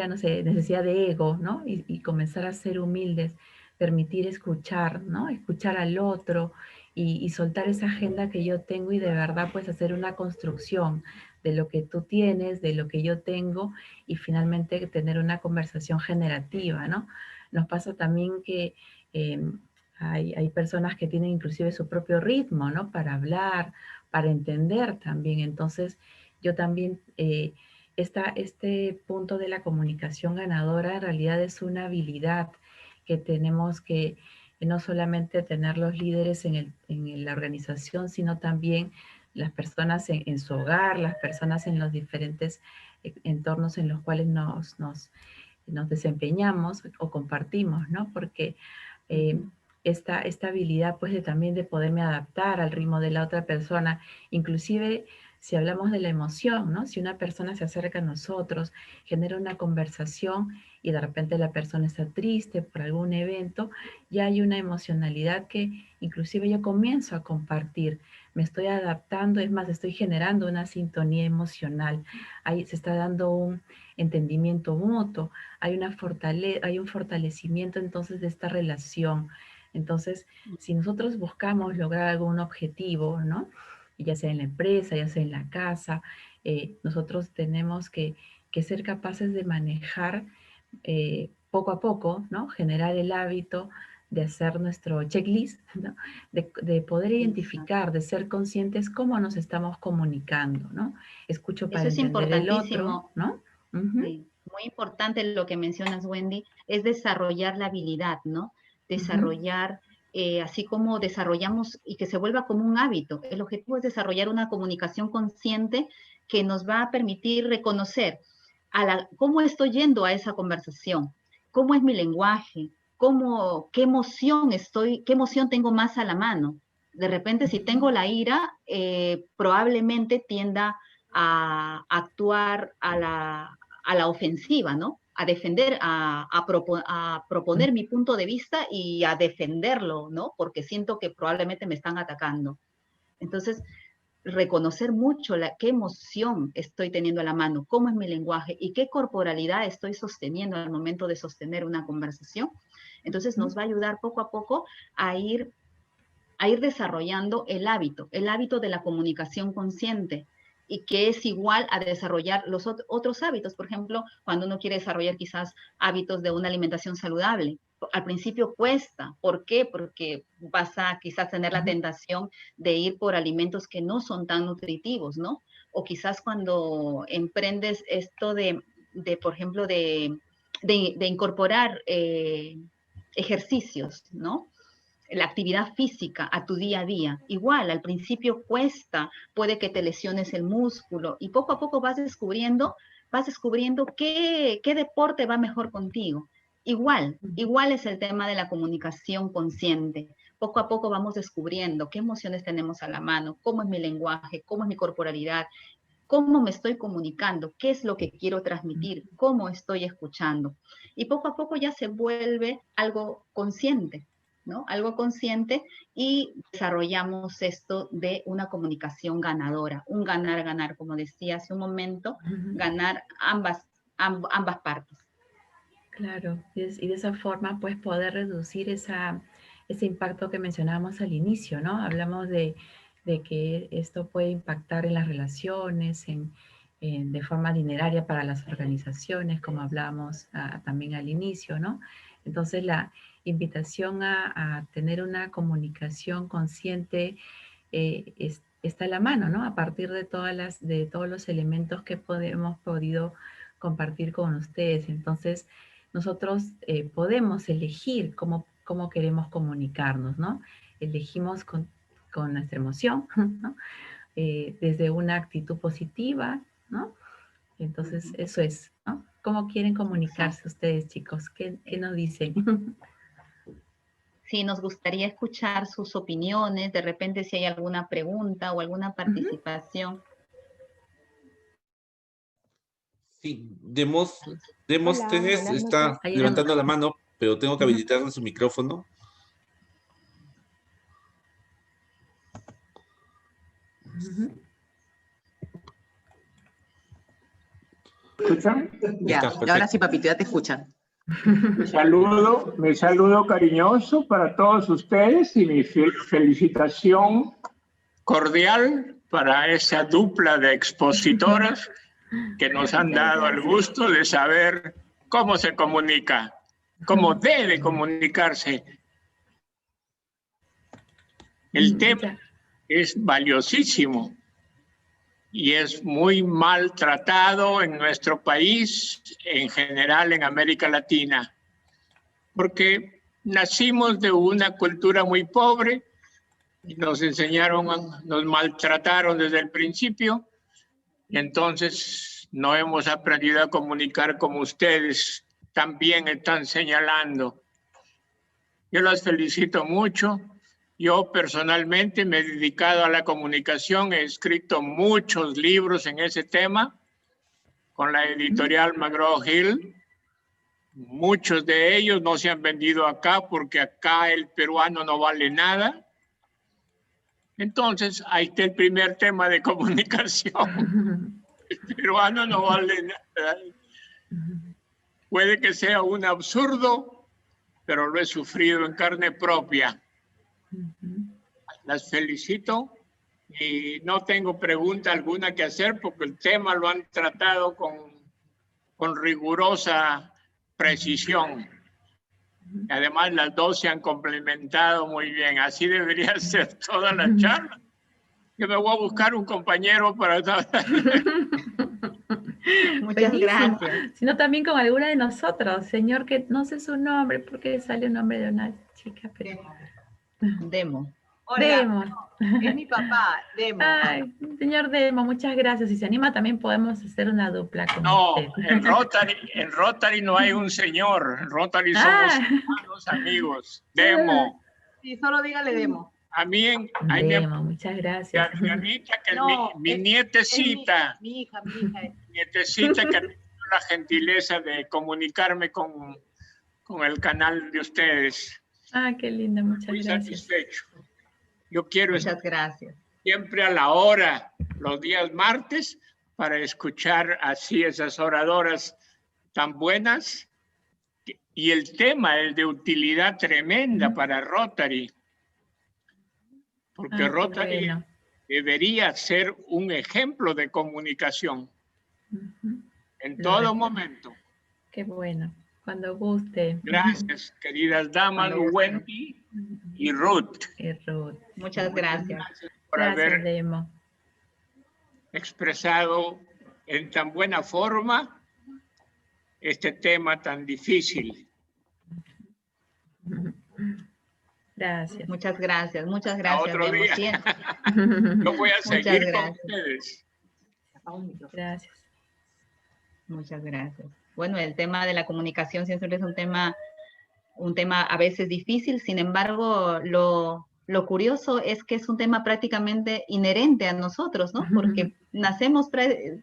no sé, necesidad de ego, ¿no? Y comenzar a ser humildes, permitir escuchar, ¿no? Escuchar al otro y soltar esa agenda que yo tengo y de verdad pues hacer una construcción de lo que tú tienes, de lo que yo tengo y finalmente tener una conversación generativa, ¿no? Nos pasa también que hay personas que tienen inclusive su propio ritmo, ¿no? Para hablar, para entender también. Entonces, yo también este punto de la comunicación ganadora en realidad es una habilidad que tenemos que no solamente tener los líderes en la organización, sino también las personas en su hogar, las personas en los diferentes entornos en los cuales nos desempeñamos o compartimos, ¿no? Porque esta habilidad, pues, también de poderme adaptar al ritmo de la otra persona, inclusive si hablamos de la emoción, ¿no? Si una persona se acerca a nosotros, genera una conversación y de repente la persona está triste por algún evento, ya hay una emocionalidad que inclusive yo comienzo a compartir, me estoy adaptando, es más, estoy generando una sintonía emocional, ahí se está dando un entendimiento mutuo, hay un fortalecimiento entonces de esta relación. Entonces, si nosotros buscamos lograr algún objetivo, ¿no? Ya sea en la empresa, ya sea en la casa, nosotros tenemos que ser capaces de manejar poco a poco, ¿no? Generar el hábito de hacer nuestro checklist, ¿no? De poder identificar, de ser conscientes cómo nos estamos comunicando, ¿no? Escucho para Eso es entender el otro, importantísimo. ¿no? Sí, muy importante lo que mencionas, Wendy, es desarrollar la habilidad, ¿no? Desarrollar, así como desarrollamos y que se vuelva como un hábito. El objetivo es desarrollar una comunicación consciente que nos va a permitir reconocer cómo estoy yendo a esa conversación, cómo es mi lenguaje, qué emoción tengo más a la mano. De repente, si tengo la ira, probablemente tienda a actuar a la ofensiva, ¿no? A defender, a proponer mi punto de vista y a defenderlo, ¿no? Porque siento que probablemente me están atacando. Entonces, reconocer mucho qué emoción estoy teniendo a la mano, cómo es mi lenguaje y qué corporalidad estoy sosteniendo al momento de sostener una conversación. Entonces, nos va a ayudar poco a poco a ir desarrollando el hábito de la comunicación consciente, y que es igual a desarrollar los otros hábitos. Por ejemplo, cuando uno quiere desarrollar quizás hábitos de una alimentación saludable, al principio cuesta. ¿Por qué? Porque vas a quizás tener la tentación de ir por alimentos que no son tan nutritivos, ¿no? O quizás cuando emprendes esto por ejemplo, de incorporar ejercicios, ¿no? La actividad física a tu día a día. Igual, al principio cuesta, puede que te lesiones el músculo y poco a poco vas descubriendo qué deporte va mejor contigo. Igual es el tema de la comunicación consciente. Poco a poco vamos descubriendo qué emociones tenemos a la mano, cómo es mi lenguaje, cómo es mi corporalidad, cómo me estoy comunicando, qué es lo que quiero transmitir, cómo estoy escuchando. Y poco a poco ya se vuelve algo consciente, ¿no? Algo consciente, y desarrollamos esto de una comunicación ganadora, un ganar-ganar, como decía hace un momento, ganar ambas partes. Claro, y de esa forma pues poder reducir ese impacto que mencionábamos al inicio, ¿no? Hablamos de que esto puede impactar en las relaciones, de forma dineraria para las organizaciones, como hablábamos también al inicio, ¿no? Entonces la invitación a tener una comunicación consciente está a la mano, ¿no? A partir de todos los elementos que hemos podido compartir con ustedes. Entonces, nosotros podemos elegir cómo queremos comunicarnos, ¿no? Elegimos con nuestra emoción, ¿no? Desde una actitud positiva, ¿no? Entonces, eso es, ¿no? ¿Cómo quieren comunicarse ustedes, chicos? ¿Qué nos dicen? Sí, nos gustaría escuchar sus opiniones, de repente si hay alguna pregunta o alguna participación. Sí, Demóstenes está Ahí levantando la mano, pero tengo que habilitarle su micrófono. ¿Escuchan? Ya, ahora sí, papito, ya te escuchan. Mi saludo cariñoso para todos ustedes y mi felicitación cordial para esa dupla de expositoras que nos han dado el gusto de saber cómo se comunica, cómo debe comunicarse. El tema es valiosísimo y es muy maltratado en nuestro país, en general en América Latina, porque nacimos de una cultura muy pobre y nos enseñaron, nos maltrataron desde el principio, y entonces no hemos aprendido a comunicar como ustedes también están señalando. Yo las felicito mucho. Yo personalmente me he dedicado a la comunicación, he escrito muchos libros en ese tema con la editorial McGraw-Hill. Muchos de ellos no se han vendido acá porque acá el peruano no vale nada. Entonces, ahí está el primer tema de comunicación. El peruano no vale nada. Puede que sea un absurdo, pero lo he sufrido en carne propia. Las felicito y no tengo pregunta alguna que hacer porque el tema lo han tratado con rigurosa precisión. Además, las dos se han complementado muy bien. Así debería ser toda la charla. Yo me voy a buscar un compañero para... Muchas gracias. Sino también con alguna de nosotros. Señor, que no sé su nombre porque sale el nombre de una chica. Pero... Demo. Hola, Demo. es mi papá, Demo. Ay, señor Demo, muchas gracias. Si se anima también podemos hacer una dupla con usted. En Rotary no hay un señor. En Rotary somos hermanos, amigos. Demo. Sí, solo dígale Demo. A mí, Demo, muchas gracias. Mi Anita, que No, mi nietecita. Mi hija. Nietecita que ha tenido la gentileza de comunicarme con el canal de ustedes. Ah, qué linda, muchas Muy gracias. satisfecho. Yo quiero Muchas estar gracias. siempre a la hora, los días martes, para escuchar así esas oradoras tan buenas. Y el tema es de utilidad tremenda para Rotary, porque Rotary debería ser un ejemplo de comunicación en todo momento. Qué bueno, cuando guste. Gracias, queridas damas, Wendy y Ruth. Muchas gracias. Por haber Demo. expresado en tan buena forma este tema tan difícil. Gracias. Muchas gracias, Otro Demo, día. siempre. Yo voy a seguir con gracias. ustedes. Gracias. Muchas gracias. Bueno, el tema de la comunicación siempre es un tema a veces difícil, sin embargo, lo curioso es que es un tema prácticamente inherente a nosotros, ¿no? Porque nacemos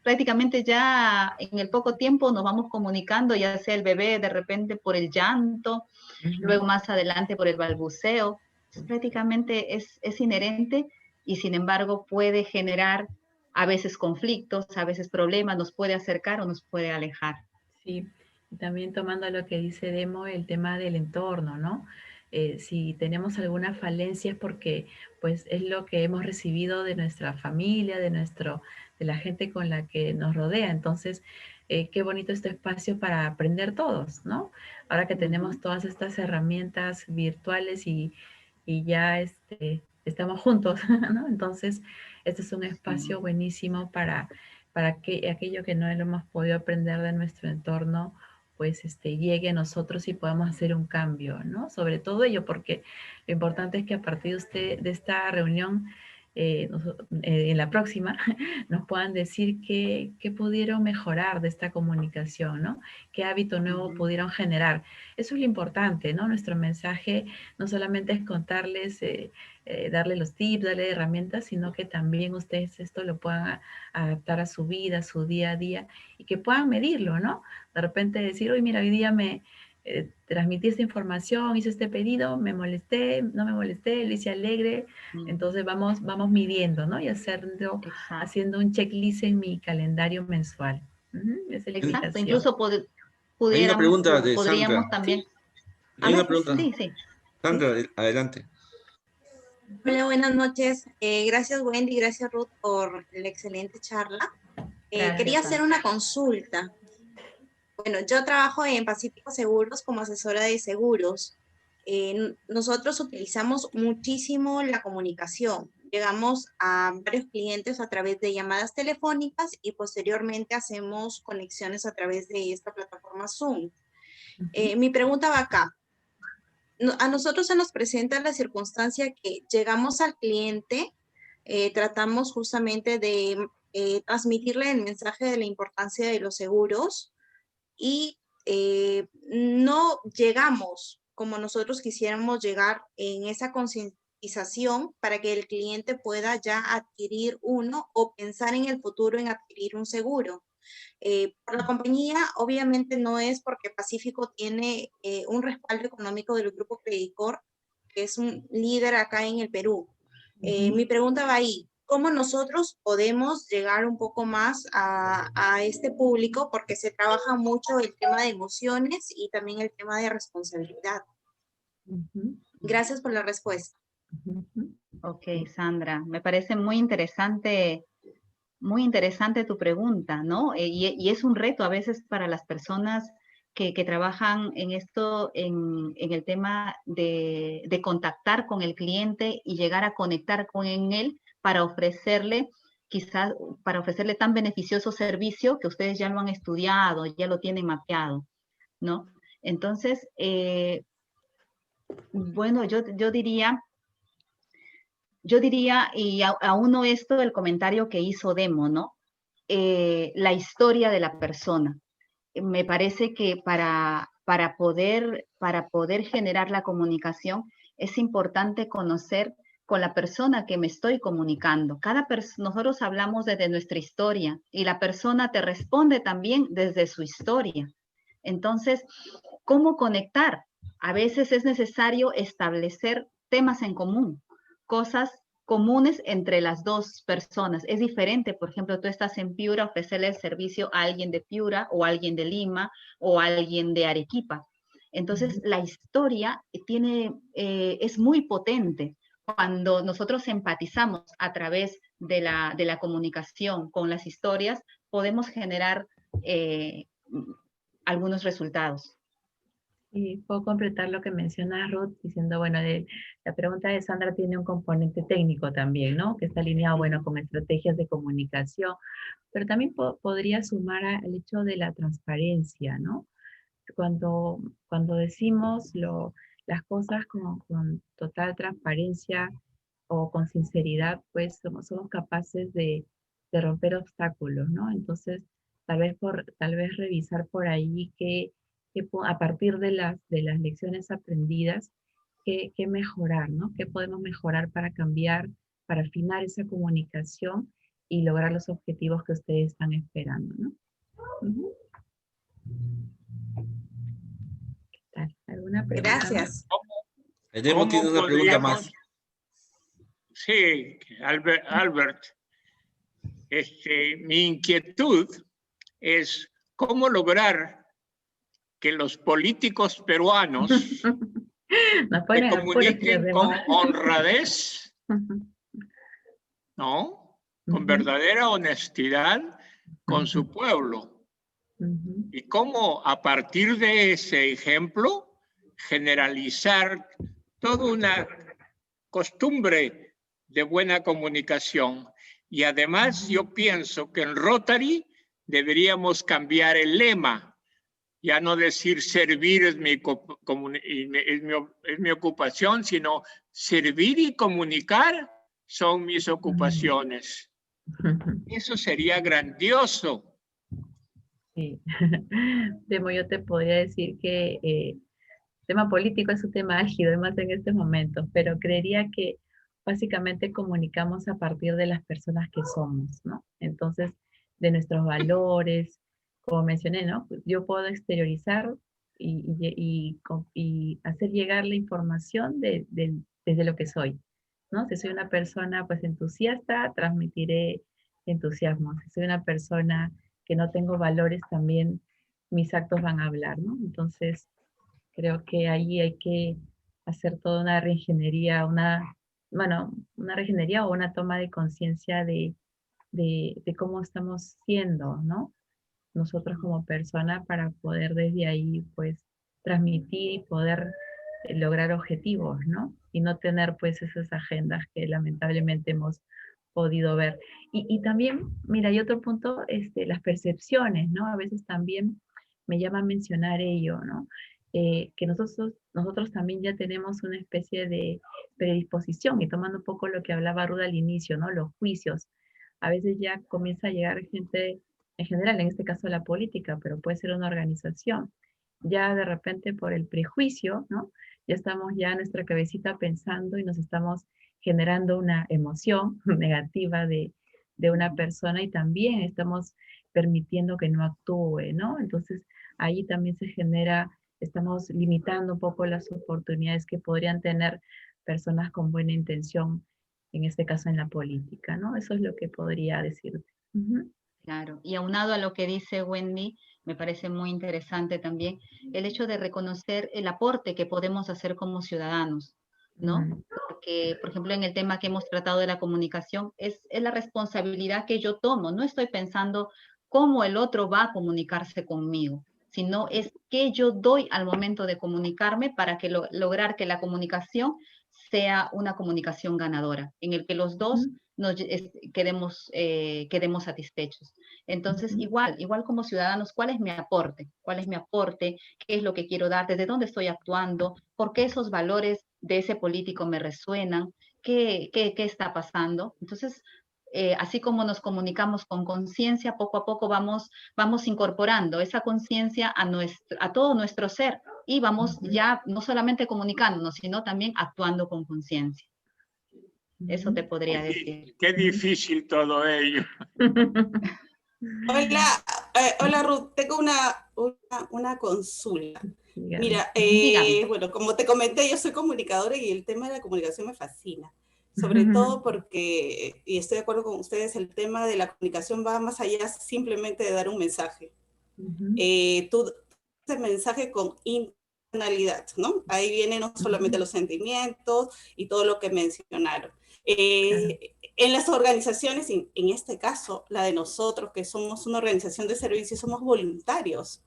prácticamente ya en el poco tiempo nos vamos comunicando, ya sea el bebé de repente por el llanto, luego más adelante por el balbuceo. Prácticamente es inherente y sin embargo puede generar a veces conflictos, a veces problemas, nos puede acercar o nos puede alejar. Sí, y también tomando lo que dice Demo, el tema del entorno, ¿no? Si tenemos alguna falencia es porque pues es lo que hemos recibido de nuestra familia, de la gente con la que nos rodea. Entonces, qué bonito este espacio para aprender todos, ¿no? Ahora que tenemos todas estas herramientas virtuales y ya estamos juntos, ¿no? Entonces, este es un espacio buenísimo para que aquello que no lo hemos podido aprender de nuestro entorno, pues llegue a nosotros y podamos hacer un cambio, ¿no? Sobre todo ello, porque lo importante es que a partir de esta reunión, en la próxima, nos puedan decir qué pudieron mejorar de esta comunicación, ¿no? ¿Qué hábito nuevo pudieron generar? Eso es lo importante, ¿no? Nuestro mensaje no solamente es contarles, darle los tips, darle herramientas, sino que también ustedes esto lo puedan adaptar a su vida, a su día a día, y que puedan medirlo, ¿no? De repente decir, oye, mira, hoy día me transmití esta información, hice este pedido, me molesté, no me molesté, lo hice alegre, entonces vamos midiendo, ¿no? Y haciendo un checklist en mi calendario mensual. Exacto, incluso hay una pregunta de podríamos Sandra. también... Hay una pregunta. Sí. Sandra, adelante. Hola, buenas noches. Gracias Wendy, gracias Ruth por la excelente charla. Quería hacer una consulta. Bueno, yo trabajo en Pacífico Seguros como asesora de seguros. Nosotros utilizamos muchísimo la comunicación. llegamos a varios clientes a través de llamadas telefónicas y posteriormente hacemos conexiones a través de esta plataforma Zoom. Mi pregunta va acá. A nosotros se nos presenta la circunstancia que llegamos al cliente, tratamos justamente de transmitirle el mensaje de la importancia de los seguros y no llegamos como nosotros quisiéramos llegar en esa concientización para que el cliente pueda ya adquirir uno o pensar en el futuro en adquirir un seguro. Por la compañía, obviamente no es porque Pacífico tiene un respaldo económico del Grupo Credicor, que es un líder acá en el Perú. Mi pregunta va ahí. ¿Cómo nosotros podemos llegar un poco más a este público? Porque se trabaja mucho el tema de emociones y también el tema de responsabilidad. Gracias por la respuesta. Ok, Sandra, me parece muy interesante tu pregunta, ¿no? Y es un reto a veces para las personas que trabajan en esto, en el tema de contactar con el cliente y llegar a conectar con él para ofrecerle, quizás, para ofrecerle tan beneficioso servicio que ustedes ya lo han estudiado, ya lo tienen mapeado, ¿no? Entonces, bueno, yo diría, y auno esto el comentario que hizo Demo, ¿no? La historia de la persona. Me parece que para poder generar la comunicación es importante conocer con la persona que me estoy comunicando. Nosotros hablamos desde nuestra historia y la persona te responde también desde su historia. Entonces, ¿cómo conectar? A veces es necesario establecer temas en común, cosas comunes entre las dos personas. Es diferente, por ejemplo, tú estás en Piura, ofrecerle el servicio a alguien de Piura o a alguien de Lima o a alguien de Arequipa. Entonces, la historia es muy potente. Cuando nosotros empatizamos a través de la comunicación con las historias, podemos generar algunos resultados. Y puedo completar lo que menciona Ruth diciendo, bueno, la pregunta de Sandra tiene un componente técnico también, ¿no? Que está alineado, bueno, con estrategias de comunicación, pero también podría sumar al hecho de la transparencia, ¿no? Cuando decimos las cosas con total transparencia o con sinceridad, pues somos capaces de romper obstáculos, ¿no? Entonces, tal vez revisar por ahí que a partir de las lecciones aprendidas, qué mejorar, ¿no? ¿Qué podemos mejorar para cambiar, para afinar esa comunicación y lograr los objetivos que ustedes están esperando, ¿no? ¿Qué tal? ¿Alguna pregunta? Gracias. Demo tiene una pregunta más. Sí, Albert. Mi inquietud es cómo lograr que los políticos peruanos se comuniquen con honradez, ¿no? Con verdadera honestidad con su pueblo. Y cómo a partir de ese ejemplo generalizar toda una costumbre de buena comunicación. Y además yo pienso que en Rotary deberíamos cambiar el lema. Ya no decir servir es mi ocupación, sino servir y comunicar son mis ocupaciones. Eso sería grandioso. Sí. Demo, yo te podría decir que el tema político es un tema álgido, más en este momento, pero creería que básicamente comunicamos a partir de las personas que somos, ¿no? Entonces, de nuestros valores, como mencioné, ¿no? Yo puedo exteriorizar y hacer llegar la información desde lo que soy, ¿no? Si soy una persona, pues, entusiasta, transmitiré entusiasmo. Si soy una persona que no tengo valores, también mis actos van a hablar, ¿no? Entonces, creo que ahí hay que hacer toda una reingeniería, una regenería o una toma de conciencia de cómo estamos siendo, ¿no? Nosotros como persona para poder desde ahí, pues, transmitir y poder lograr objetivos, ¿no? Y no tener pues esas agendas que lamentablemente hemos podido ver. Y también, mira, hay otro punto, las percepciones, ¿no? A veces también me llama a mencionar ello, ¿no? Que nosotros también ya tenemos una especie de predisposición, y tomando un poco lo que hablaba Ruda al inicio, ¿no? Los juicios. A veces ya comienza a llegar gente, en general, en este caso la política, pero puede ser una organización, ya de repente por el prejuicio, ¿no? Ya estamos ya en nuestra cabecita pensando y nos estamos generando una emoción negativa de una persona, y también estamos permitiendo que no actúe, ¿no? Entonces ahí también se genera, estamos limitando un poco las oportunidades que podrían tener personas con buena intención, en este caso en la política, ¿no? Eso es lo que podría decirte. Claro, y aunado a lo que dice Wendy, me parece muy interesante también el hecho de reconocer el aporte que podemos hacer como ciudadanos, ¿no? Porque, por ejemplo, en el tema que hemos tratado de la comunicación, es la responsabilidad que yo tomo. No estoy pensando cómo el otro va a comunicarse conmigo, sino es qué yo doy al momento de comunicarme para que lograr que la comunicación sea una comunicación ganadora, en el que los dos quedemos satisfechos. Entonces, igual como ciudadanos, ¿cuál es mi aporte? ¿Cuál es mi aporte? ¿Qué es lo que quiero dar? ¿Desde dónde estoy actuando? ¿Por qué esos valores de ese político me resuenan? ¿Qué está pasando? Entonces, así como nos comunicamos con conciencia, poco a poco vamos incorporando esa conciencia a todo nuestro ser, y vamos ya no solamente comunicándonos, sino también actuando con conciencia. Eso te podría decir. Qué difícil todo ello. Hola Ruth, tengo una consulta. Mira, bueno, como te comenté, yo soy comunicadora y el tema de la comunicación me fascina. Sobre todo porque, y estoy de acuerdo con ustedes, el tema de la comunicación va más allá simplemente de dar un mensaje. Tú das el mensaje con intencionalidad, ¿no? Ahí vienen no solamente los sentimientos y todo lo que mencionaron. En las organizaciones, en este caso, la de nosotros, que somos una organización de servicio, somos voluntarios.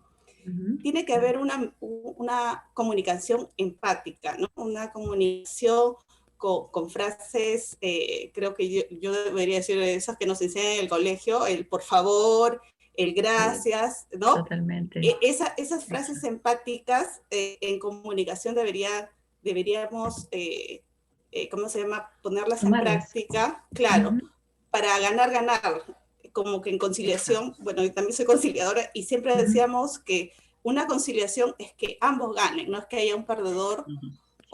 Tiene que haber una comunicación empática, ¿no? Una comunicación con frases, creo que yo debería decir esas que nos enseñan en el colegio, el por favor, el gracias, ¿no? Totalmente. Esas frases empáticas en comunicación deberíamos, ¿cómo se llama? Ponerlas en práctica, claro, para ganar, como que en conciliación, bueno, yo también soy conciliadora, y siempre decíamos que una conciliación es que ambos ganen, no es que haya un perdedor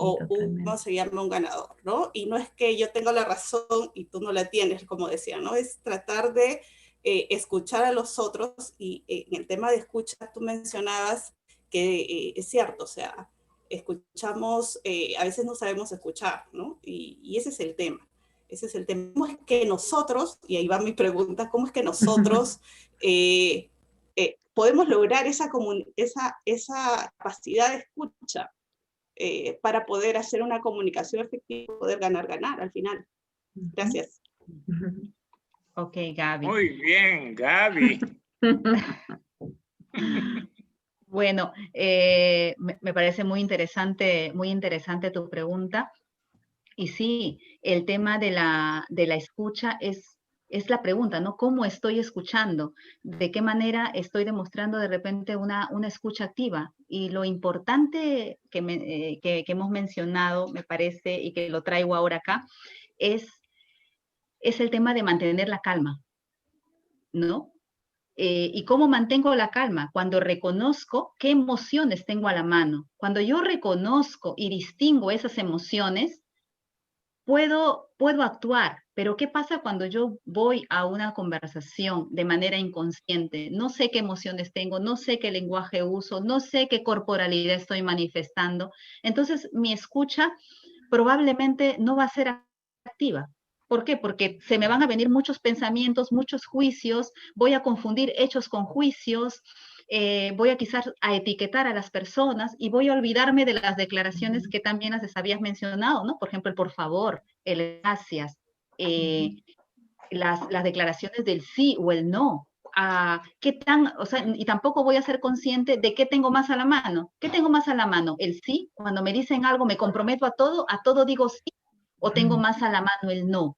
o ¿cómo se llama? Un ganador, ¿no? Y no es que yo tenga la razón y tú no la tienes, como decía, ¿no? Es tratar de escuchar a los otros, y en el tema de escucha tú mencionabas que es cierto, o sea, escuchamos, a veces no sabemos escuchar, ¿no? Y ese es el tema. Ese es el tema. ¿Cómo es que nosotros, y ahí va mi pregunta, cómo es que nosotros podemos lograr esa capacidad de escucha para poder hacer una comunicación efectiva y poder ganar al final? Gracias. Ok, Gaby. Muy bien, Gaby. Bueno, me parece muy interesante tu pregunta. Y sí, el tema de la escucha es la pregunta, ¿no? ¿Cómo estoy escuchando? ¿De qué manera estoy demostrando de repente una escucha activa? Y lo importante que hemos mencionado, me parece, y que lo traigo ahora acá, es el tema de mantener la calma, ¿no? ¿Y cómo mantengo la calma? Cuando reconozco qué emociones tengo a la mano. Cuando yo reconozco y distingo esas emociones, puedo actuar. Pero ¿qué pasa cuando yo voy a una conversación de manera inconsciente? No sé qué emociones tengo, no sé qué lenguaje uso, no sé qué corporalidad estoy manifestando. Entonces, mi escucha probablemente no va a ser activa. ¿Por qué? Porque se me van a venir muchos pensamientos, muchos juicios, voy a confundir hechos con juicios, voy a quizás a etiquetar a las personas, y voy a olvidarme de las declaraciones que también las habías mencionado, ¿no? Por ejemplo, el por favor, el gracias, las declaraciones del sí o el no. qué tan, o sea, y tampoco voy a ser consciente de qué tengo más a la mano. ¿Qué tengo más a la mano? El sí, cuando me dicen algo, me comprometo a todo digo sí, o tengo más a la mano el no.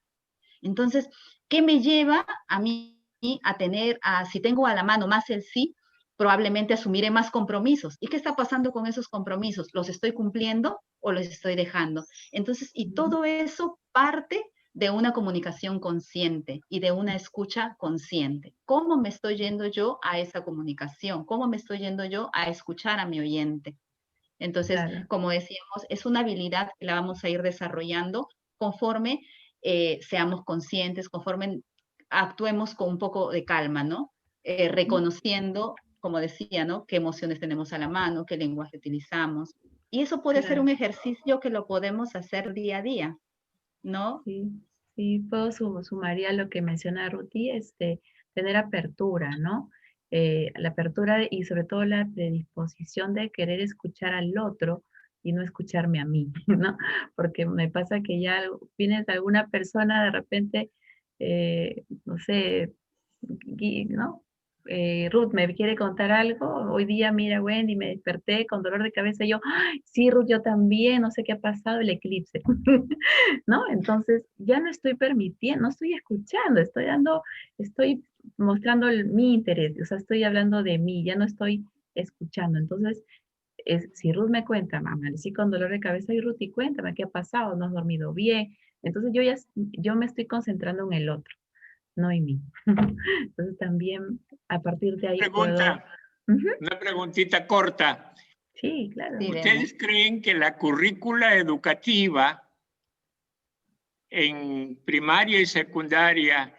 Entonces, ¿qué me lleva a mí a tener, si tengo a la mano más el sí, probablemente asumiré más compromisos? ¿Y qué está pasando con esos compromisos? ¿Los estoy cumpliendo o los estoy dejando? Entonces, y todo eso parte de una comunicación consciente y de una escucha consciente. ¿Cómo me estoy yendo yo a esa comunicación? ¿Cómo me estoy yendo yo a escuchar a mi oyente? Entonces, claro, como decíamos, es una habilidad que la vamos a ir desarrollando conforme seamos conscientes, conforme actuemos con un poco de calma, ¿no? Reconociendo, como decía, ¿no? Qué emociones tenemos a la mano, qué lenguaje utilizamos. Y eso puede ser un ejercicio que lo podemos hacer día a día, ¿no? Sí, sí, puedo sumaría lo que menciona Ruti, tener apertura, ¿no? La apertura y sobre todo la predisposición de querer escuchar al otro y no escucharme a mí, ¿no? Porque me pasa que ya vienes de alguna persona de repente, no sé, ¿no? Ruth me quiere contar algo, hoy día mira Wendy, me desperté con dolor de cabeza, yo, ¡ay, sí Ruth, yo también, no sé qué ha pasado, el eclipse, ¿no? Entonces ya no estoy permitiendo, no estoy escuchando, estoy mostrando mi interés, o sea, estoy hablando de mí, ya no estoy escuchando. Entonces, si Ruth me cuenta, mamá, sí con dolor de cabeza, y Ruth, y cuéntame qué ha pasado, no has dormido bien. Entonces yo me estoy concentrando en el otro, no en mí. Entonces también a partir de ahí Pregunta, una preguntita corta. Sí, claro. ¿Ustedes creen que la currícula educativa en primaria y secundaria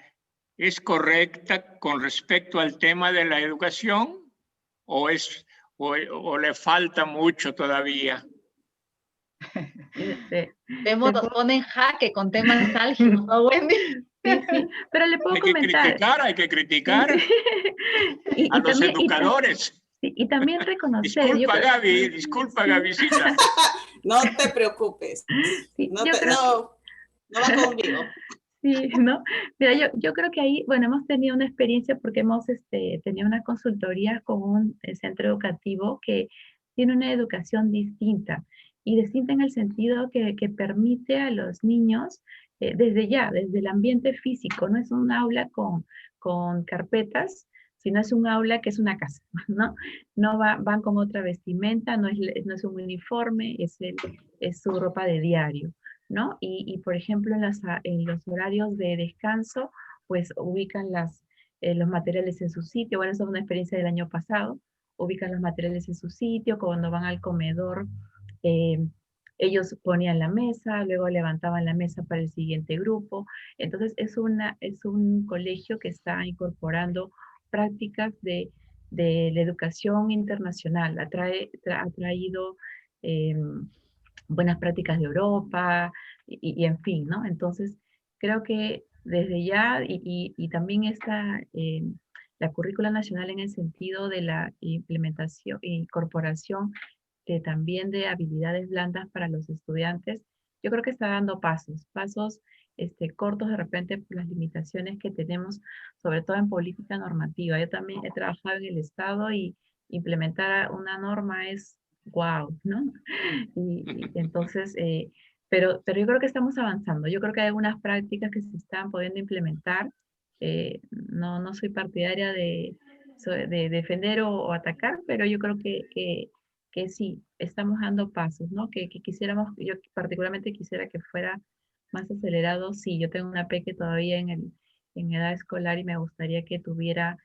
es correcta con respecto al tema de la educación o le falta mucho todavía? Nos pone en jaque con temas álgidos, ¿no, Wendy? Sí, pero le puedo comentar. Hay que criticar a los educadores. Y también reconocer. Disculpa, Gabycita. No te preocupes. No va conmigo. Sí, ¿no? Mira, yo creo que ahí, bueno, hemos tenido una experiencia porque hemos tenido una consultoría con un centro educativo que tiene una educación distinta. Y distinta en el sentido que permite a los niños, desde el ambiente físico, no es un aula con carpetas, sino es un aula que es una casa, ¿no? No van con otra vestimenta, no es un uniforme, es su ropa de diario, ¿no? Y por ejemplo, en los horarios de descanso, pues ubican los materiales en su sitio. Bueno, esa es una experiencia del año pasado. Ubican los materiales en su sitio, cuando van al comedor, ellos ponían la mesa, luego levantaban la mesa para el siguiente grupo. Entonces, es un colegio que está incorporando prácticas de la educación internacional. Ha traído buenas prácticas de Europa y en fin, ¿no? Entonces, creo que desde ya, y también está la currícula nacional en el sentido de la implementación e incorporación también de habilidades blandas para los estudiantes, yo creo que está dando pasos cortos de repente por las limitaciones que tenemos, sobre todo en política normativa. Yo también he trabajado en el Estado y implementar una norma es wow, ¿no? Y entonces, pero yo creo que estamos avanzando. Yo creo que hay algunas prácticas que se están pudiendo implementar. No soy partidaria de defender o atacar, pero yo creo que sí, estamos dando pasos, ¿no? Que quisiéramos, yo particularmente quisiera que fuera más acelerado. Sí, yo tengo una peque todavía en edad escolar y me gustaría que tuviera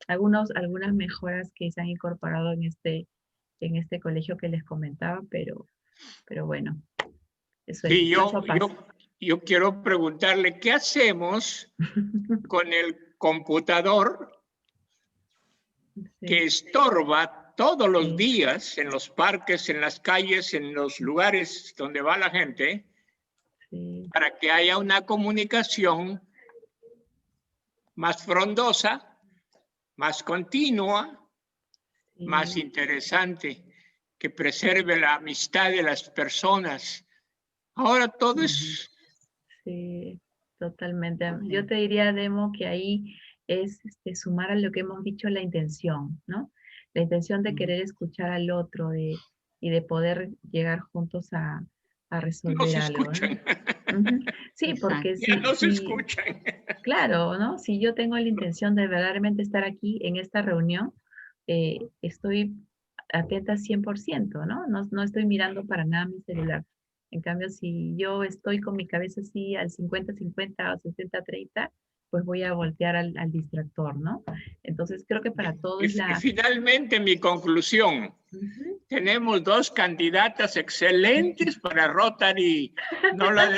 algunas mejoras que se han incorporado en este colegio que les comentaba, pero bueno, eso es. Sí, yo quiero preguntarle, ¿qué hacemos con el computador que estorba todos los días en los parques, en las calles, en los lugares donde va la gente, para que haya una comunicación más frondosa, más continua, más interesante, que preserve la amistad de las personas? Ahora todo es Totalmente. Yo te diría, Demo, que ahí es sumar a lo que hemos dicho la intención, ¿no? La intención de querer escuchar al otro y de poder llegar juntos a resolver No se algo, ¿no? escuchan. Sí, porque Ya no se escuchan. claro, ¿no? Si yo tengo la intención de verdaderamente estar aquí en esta reunión, estoy atenta 100%, ¿no? No estoy mirando para nada mi celular. En cambio, si yo estoy con mi cabeza así al 50-50 o 60-30, pues voy a voltear al distractor, ¿no? Entonces, creo que para todo es Y finalmente, mi conclusión. Tenemos 2 candidatas excelentes para Rotary. No la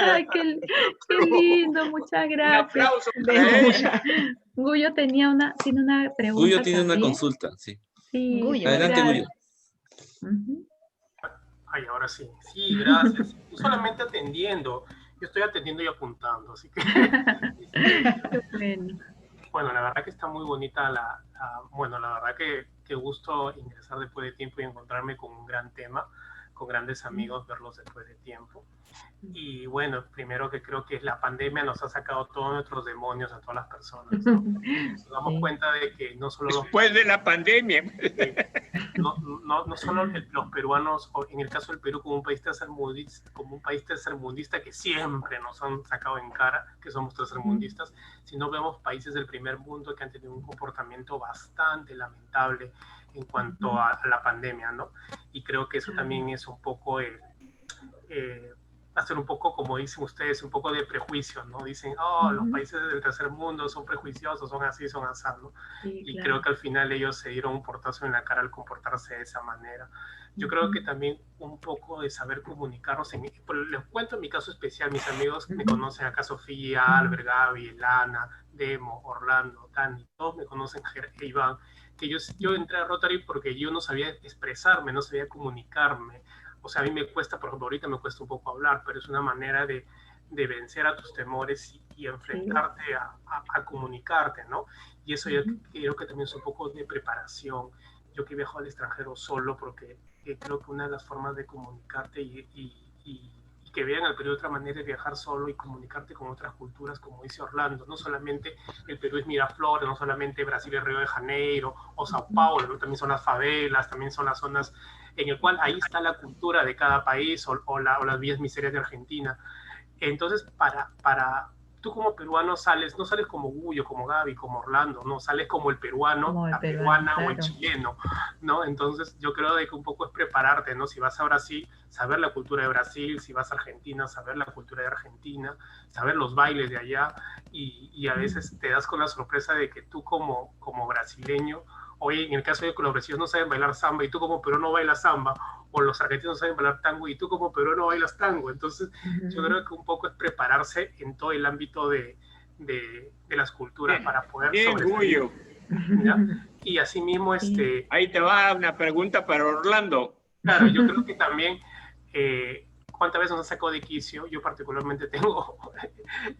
Ay, qué lindo, muchas gracias. Un aplauso para ella. Guyo tiene una pregunta. Guyo tiene una también. consulta, sí. Sí, Guyo. Adelante, Guyo. Ay, ahora sí. Sí, gracias. No solamente atendiendo, yo estoy atendiendo y apuntando, así que... Bueno, la verdad que está muy bonita bueno, la verdad que gusto ingresar después de tiempo y encontrarme con un gran tema, con grandes amigos, verlos después de tiempo. Y bueno, primero que creo que la pandemia nos ha sacado todos nuestros demonios a todas las personas, ¿no? Nos damos cuenta de que no solo después de la pandemia. No solo los peruanos, o en el caso del Perú como un país tercermundista que siempre nos han sacado en cara que somos tercermundistas, sino vemos países del primer mundo que han tenido un comportamiento bastante lamentable en cuanto a la pandemia, ¿no? Y creo que eso también es un poco hacer un poco, como dicen ustedes, un poco de prejuicio, ¿no? Dicen, los países del tercer mundo son prejuiciosos, son así, son así, ¿no? Sí, y creo que al final ellos se dieron un portazo en la cara al comportarse de esa manera. Yo creo que también un poco de saber comunicarnos. Les cuento en mi caso especial, mis amigos me conocen acá, Sofía, Albert, Gaby, Elana, Demo, Orlando, Dani, todos me conocen, Iván, que yo entré a Rotary porque yo no sabía expresarme, no sabía comunicarme. O sea, a mí me cuesta, por ejemplo, ahorita me cuesta un poco hablar, pero es una manera de vencer a tus temores y enfrentarte a comunicarte, ¿no? Y eso yo creo que también es un poco de preparación. Yo que viajo al extranjero solo porque creo que una de las formas de comunicarte y que vean el Perú de otra manera es viajar solo y comunicarte con otras culturas, como dice Orlando. No solamente el Perú es Miraflores, no solamente Brasil es Río de Janeiro o Sao Paulo, ¿no? También son las favelas, también son las zonas en el cual ahí está la cultura de cada país o las vías miserias de Argentina. Entonces, tú como peruano no sales como Guyo, como Gaby, como Orlando, no sales como el peruano, la peruana, claro, o el chileno, ¿no? Entonces yo creo de que un poco es prepararte, ¿no? Si vas a Brasil, saber la cultura de Brasil, si vas a Argentina, saber la cultura de Argentina, saber los bailes de allá, y a veces te das con la sorpresa de que tú como brasileño, oye, en el caso de que los brasileños no saben bailar samba y tú como peruano bailas samba, o los argentinos no saben bailar tango y tú como peruano bailas tango. Entonces, yo creo que un poco es prepararse en todo el ámbito de las culturas para poder sobresalir. ¿Ya? Y así mismo, ahí te va una pregunta para Orlando. Claro, yo creo que también, ¿cuántas veces nos ha sacado de quicio? Yo particularmente tengo,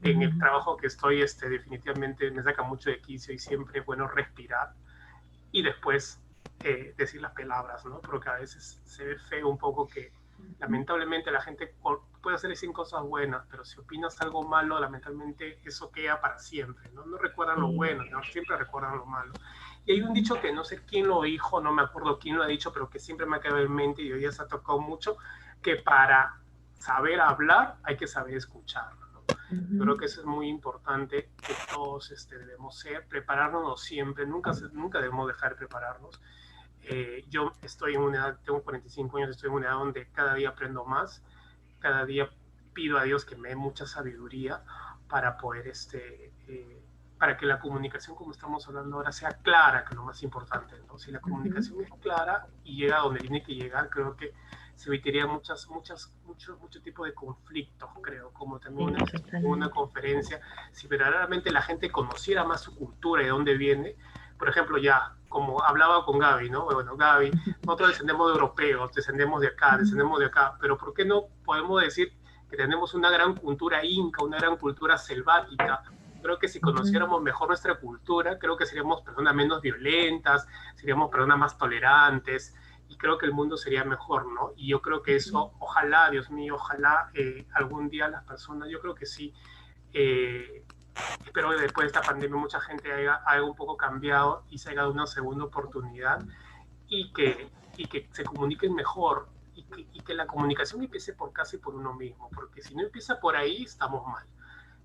en el trabajo que estoy, definitivamente me saca mucho de quicio y siempre es bueno respirar y después decir las palabras, ¿no? Porque a veces se ve feo un poco que lamentablemente la gente puede hacer 100 cosas buenas, pero si opinas algo malo, lamentablemente eso queda para siempre, ¿no? No recuerdan lo bueno, ¿no? Siempre recuerdan lo malo. Y hay un dicho que no sé quién lo dijo, no me acuerdo quién lo ha dicho, pero que siempre me ha quedado en mente y hoy ya se ha tocado mucho, que para saber hablar hay que saber escuchar. Yo creo que eso es muy importante, que todos debemos prepararnos siempre, nunca debemos dejar de prepararnos. Yo estoy en una edad, tengo 45 años, estoy en una edad donde cada día aprendo más, cada día pido a Dios que me dé mucha sabiduría para poder, para que la comunicación, como estamos hablando ahora, sea clara, que es lo más importante, ¿no? Si la comunicación es clara y llega donde tiene que llegar, creo que se evitaría mucho tipo de conflictos, creo, como también una conferencia, si verdaderamente la gente conociera más su cultura y de dónde viene. Por ejemplo, ya, como hablaba con Gaby, ¿no? Bueno, Gaby, nosotros descendemos de europeos, descendemos de acá, pero ¿por qué no podemos decir que tenemos una gran cultura inca, una gran cultura selvática? Creo que si conociéramos mejor nuestra cultura, creo que seríamos personas menos violentas, seríamos personas más tolerantes, y creo que el mundo sería mejor, ¿no? Y yo creo que eso, ojalá, Dios mío, ojalá algún día las personas, yo creo que sí, espero que después de esta pandemia mucha gente haya un poco cambiado y se haya dado una segunda oportunidad y que se comuniquen mejor y que la comunicación empiece por casa y por uno mismo, porque si no empieza por ahí estamos mal,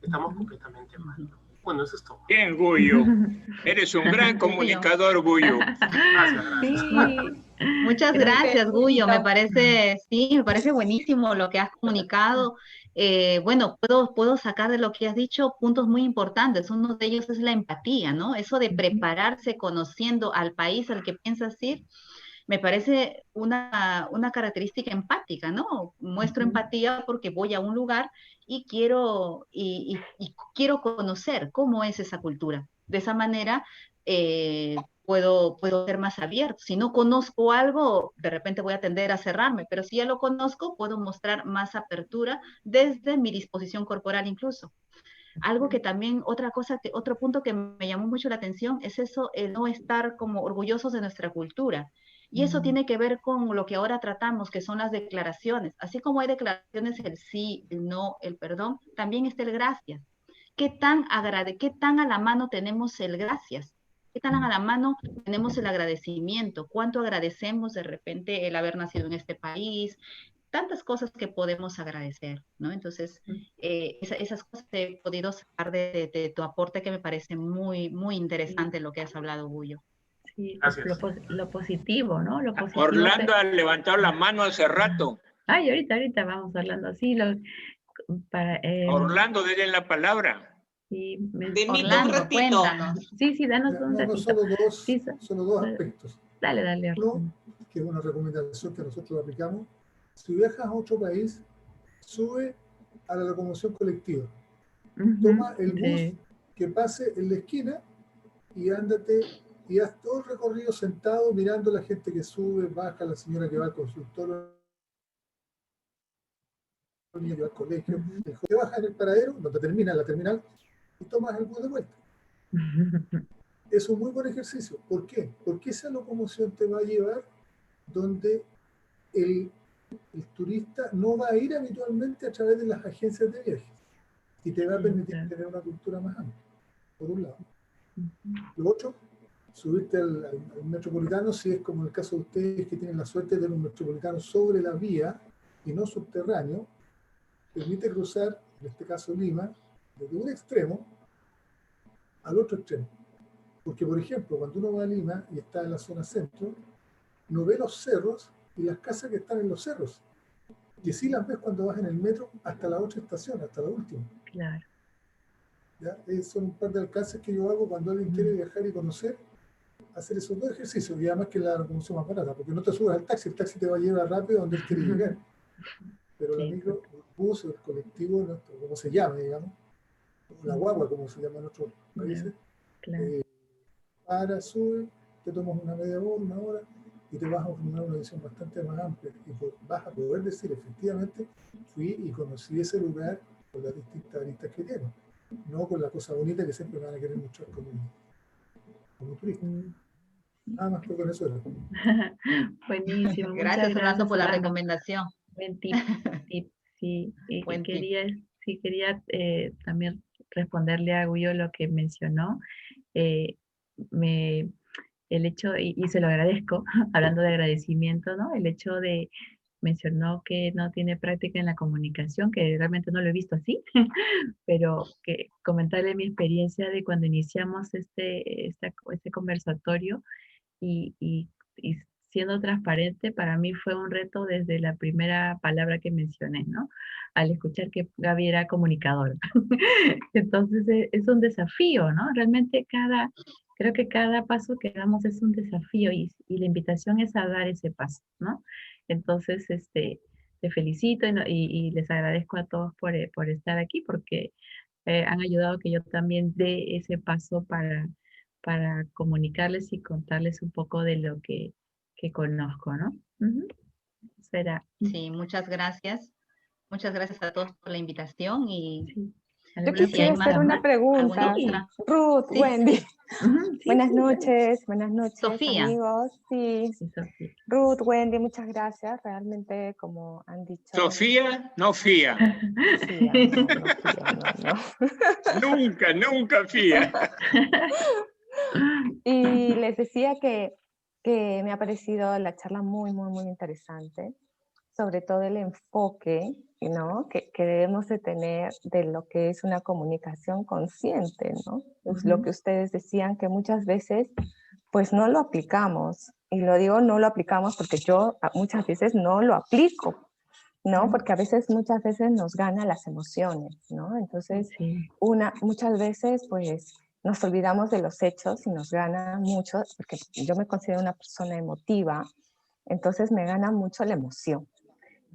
estamos completamente mal. Bueno, eso es todo. Bien, Guyo. Eres un gran comunicador, Guyo. Gracias, gracias. Sí. Muchas gracias, Guyo. Me parece buenísimo lo que has comunicado. Bueno, puedo sacar de lo que has dicho puntos muy importantes. Uno de ellos es la empatía, ¿no? Eso de prepararse conociendo al país al que piensas ir. Me parece una característica empática, ¿no? Muestro empatía porque voy a un lugar y quiero conocer cómo es esa cultura. De esa manera puedo ser más abierto. Si no conozco algo, de repente voy a tender a cerrarme, pero si ya lo conozco, puedo mostrar más apertura desde mi disposición corporal incluso. Algo que también, otro punto que me llamó mucho la atención es eso, el no estar como orgullosos de nuestra cultura. Y eso tiene que ver con lo que ahora tratamos, que son las declaraciones. Así como hay declaraciones, el sí, el no, el perdón, también está el gracias. ¿Qué tan a la mano tenemos el gracias? ¿Qué tan a la mano tenemos el agradecimiento? ¿Cuánto agradecemos de repente el haber nacido en este país? Tantas cosas que podemos agradecer, ¿no? Entonces, esas cosas he podido sacar de tu aporte, que me parece muy, muy interesante lo que has hablado, Guyo. Sí, lo positivo, ¿no? Lo positivo. Orlando ha levantado la mano hace rato. Ay, ahorita vamos hablando así. Orlando, denle la palabra. Sí, Orlando, cuéntanos. Sí, danos un ratito. Solo dos aspectos. Dale. Uno, que es una recomendación que nosotros aplicamos. Si viajas a otro país, sube a la locomoción colectiva. Toma el bus que pase en la esquina y ándate y haz todo el recorrido sentado mirando a la gente que sube, baja, la señora que va al consultorio, el niño que va al colegio. Te baja en el paradero, donde termina la terminal, y tomas el bus de vuelta. Es un muy buen ejercicio. ¿Por qué? Porque esa locomoción te va a llevar donde el turista no va a ir habitualmente a través de las agencias de viajes y te va a permitir tener una cultura más amplia, por un lado. Lo otro, subirte al metropolitano, si es como el caso de ustedes que tienen la suerte de tener un metropolitano sobre la vía y no subterráneo, permite cruzar, en este caso Lima, desde un extremo al otro extremo. Porque, por ejemplo, cuando uno va a Lima y está en la zona centro, no ve los cerros y las casas que están en los cerros. Y sí las ves cuando vas en el metro hasta la otra estación, hasta la última. Claro. ¿Ya? Son un par de alcances que yo hago cuando alguien quiere viajar y conocer, hacer esos dos ejercicios, y además que la locomoción más barata, porque no te subes al taxi, el taxi te va a llevar rápido donde él quiere llegar. Pero la micro, el bus, el colectivo, como se llama, digamos, la guagua, como se llama en otros países, para, sube, te tomas una media hora, una hora, y te vas a formar una visión bastante más amplia, y vas a poder decir, efectivamente, fui y conocí ese lugar con las distintas aristas que tiene, no con la cosa bonita que siempre van a querer mostrar como turista. Nada más que con eso era. Buenísimo. Gracias, Orlando, por la recomendación. Buen tip. Sí, y quería también responderle a Guyo lo que mencionó. El hecho, y se lo agradezco, hablando de agradecimiento, ¿no? El hecho de, mencionó que no tiene práctica en la comunicación, que realmente no lo he visto así, pero que comentarle mi experiencia de cuando iniciamos este conversatorio y siendo transparente, para mí fue un reto desde la primera palabra que mencioné, ¿no? Al escuchar que Gaby era comunicadora. Entonces es un desafío, ¿no? Realmente creo que cada paso que damos es un desafío y la invitación es a dar ese paso, ¿no? Entonces, te felicito y les agradezco a todos por estar aquí porque han ayudado que yo también dé ese paso para comunicarles y contarles un poco de lo que conozco, ¿no? Será. Sí, muchas gracias. Muchas gracias a todos por la invitación y Yo quisiera hacer una pregunta. Ruth, Sí. Wendy. Ujú, sí, Buenas sí, noches, Sofía. amigos. Sí. sí, Sofía. Ruth, Wendy, muchas gracias. Realmente, como han dicho... Sofía, no fía. Fía, no, fía, no. Nunca, nunca fía. Y les decía que me ha parecido la charla muy, muy, muy interesante, sobre todo el enfoque, ¿no? que debemos de tener de lo que es una comunicación consciente, ¿no? Es lo que ustedes decían, que muchas veces pues no lo aplicamos, y lo digo no lo aplicamos porque yo muchas veces no lo aplico, ¿no? Porque muchas veces nos ganan las emociones, ¿no? Entonces, Sí. muchas veces pues nos olvidamos de los hechos y nos gana mucho, porque yo me considero una persona emotiva, entonces me gana mucho la emoción.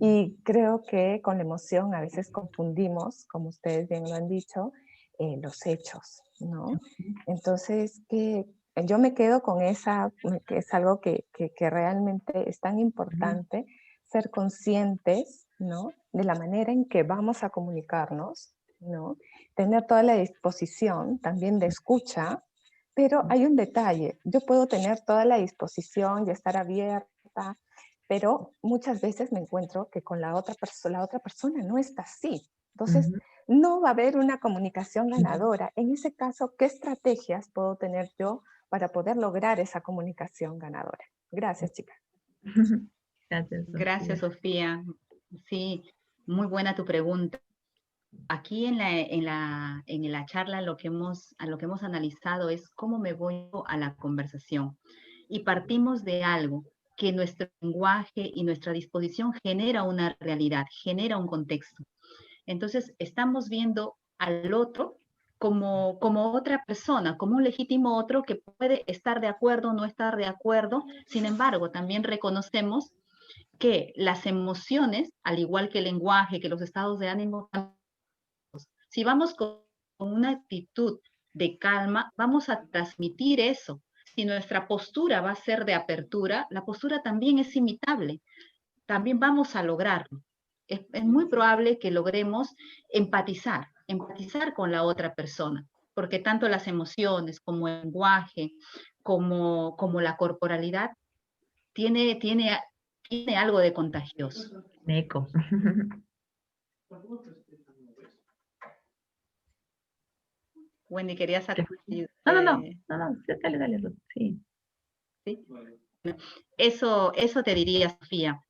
Y creo que con la emoción a veces confundimos, como ustedes bien lo han dicho, los hechos, ¿no? Entonces, que yo me quedo con esa, que es algo que realmente es tan importante, ser conscientes, ¿no? De la manera en que vamos a comunicarnos, ¿no? Tener toda la disposición también de escucha, pero hay un detalle, yo puedo tener toda la disposición y estar abierta, pero muchas veces me encuentro que con la otra persona no está así. Entonces, no va a haber una comunicación ganadora. En ese caso, ¿qué estrategias puedo tener yo para poder lograr esa comunicación ganadora? Gracias, chicas. Gracias, Sofía. Gracias, Sofía. Sí, muy buena tu pregunta. Aquí en la charla lo que hemos analizado es cómo me voy a la conversación. Y partimos de algo, que nuestro lenguaje y nuestra disposición genera una realidad, genera un contexto. Entonces, estamos viendo al otro como otra persona, como un legítimo otro que puede estar de acuerdo o no estar de acuerdo. Sin embargo, también reconocemos que las emociones, al igual que el lenguaje, que los estados de ánimo, si vamos con una actitud de calma, vamos a transmitir eso. Si nuestra postura va a ser de apertura, la postura también es imitable. También vamos a lograrlo. Es muy probable que logremos empatizar con la otra persona, porque tanto las emociones como el lenguaje, como la corporalidad, tiene algo de contagioso. Eco. Wendy, ¿querías sacar? No, dale, Ruth. Sí. ¿Sí? Eso te diría, Sofía.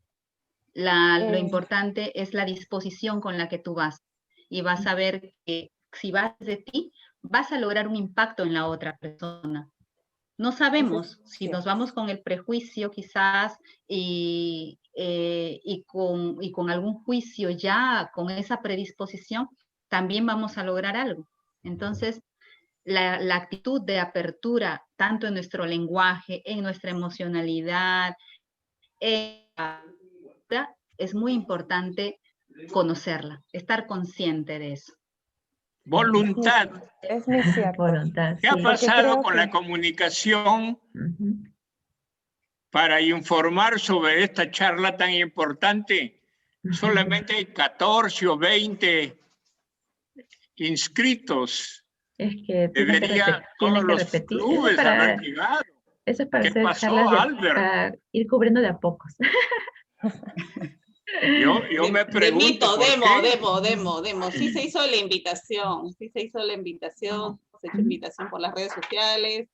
Lo importante es la disposición con la que tú vas, y vas a ver que si vas de ti, vas a lograr un impacto en la otra persona. No sabemos si nos vamos con el prejuicio quizás y con algún juicio ya, con esa predisposición, también vamos a lograr algo. Entonces, la actitud de apertura, tanto en nuestro lenguaje, en nuestra emocionalidad, es muy importante conocerla, estar consciente de eso. Voluntad. Es muy cierto. Voluntad, ¿Qué ha pasado con la comunicación para informar sobre esta charla tan importante? Solamente hay 14 o 20 inscritos. Es que debería todos los repetir. clubes haber llegado. Eso es para ¿Qué hacer pasó, charlas Albert? para ir cubriendo de a pocos. Yo me pregunto Demo. Sí se hizo la invitación, se hecho invitación por las redes sociales.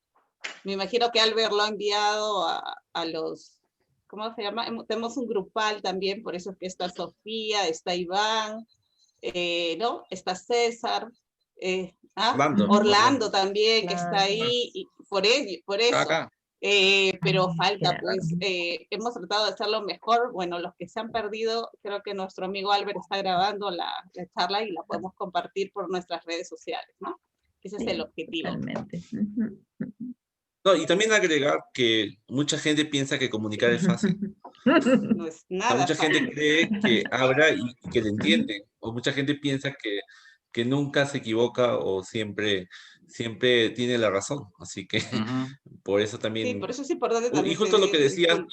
Me imagino que Albert lo ha enviado a los, ¿cómo se llama? Tenemos un grupal también, por eso es que está Sofía, está Iván, ¿no? Está César, Orlando también, que está ahí, y por eso. Acá. Pero falta, pues, hemos tratado de hacerlo mejor. Bueno, los que se han perdido, creo que nuestro amigo Albert está grabando la charla y la podemos compartir por nuestras redes sociales, ¿no? Ese es el objetivo. Totalmente. No, y también agregar que mucha gente piensa que comunicar es fácil. No es nada Mucha fácil. gente cree que habla y que le entiende, o mucha gente piensa que nunca se equivoca o siempre tiene la razón. Así que por eso también... Sí, por eso es importante también. Y justo lo que decían...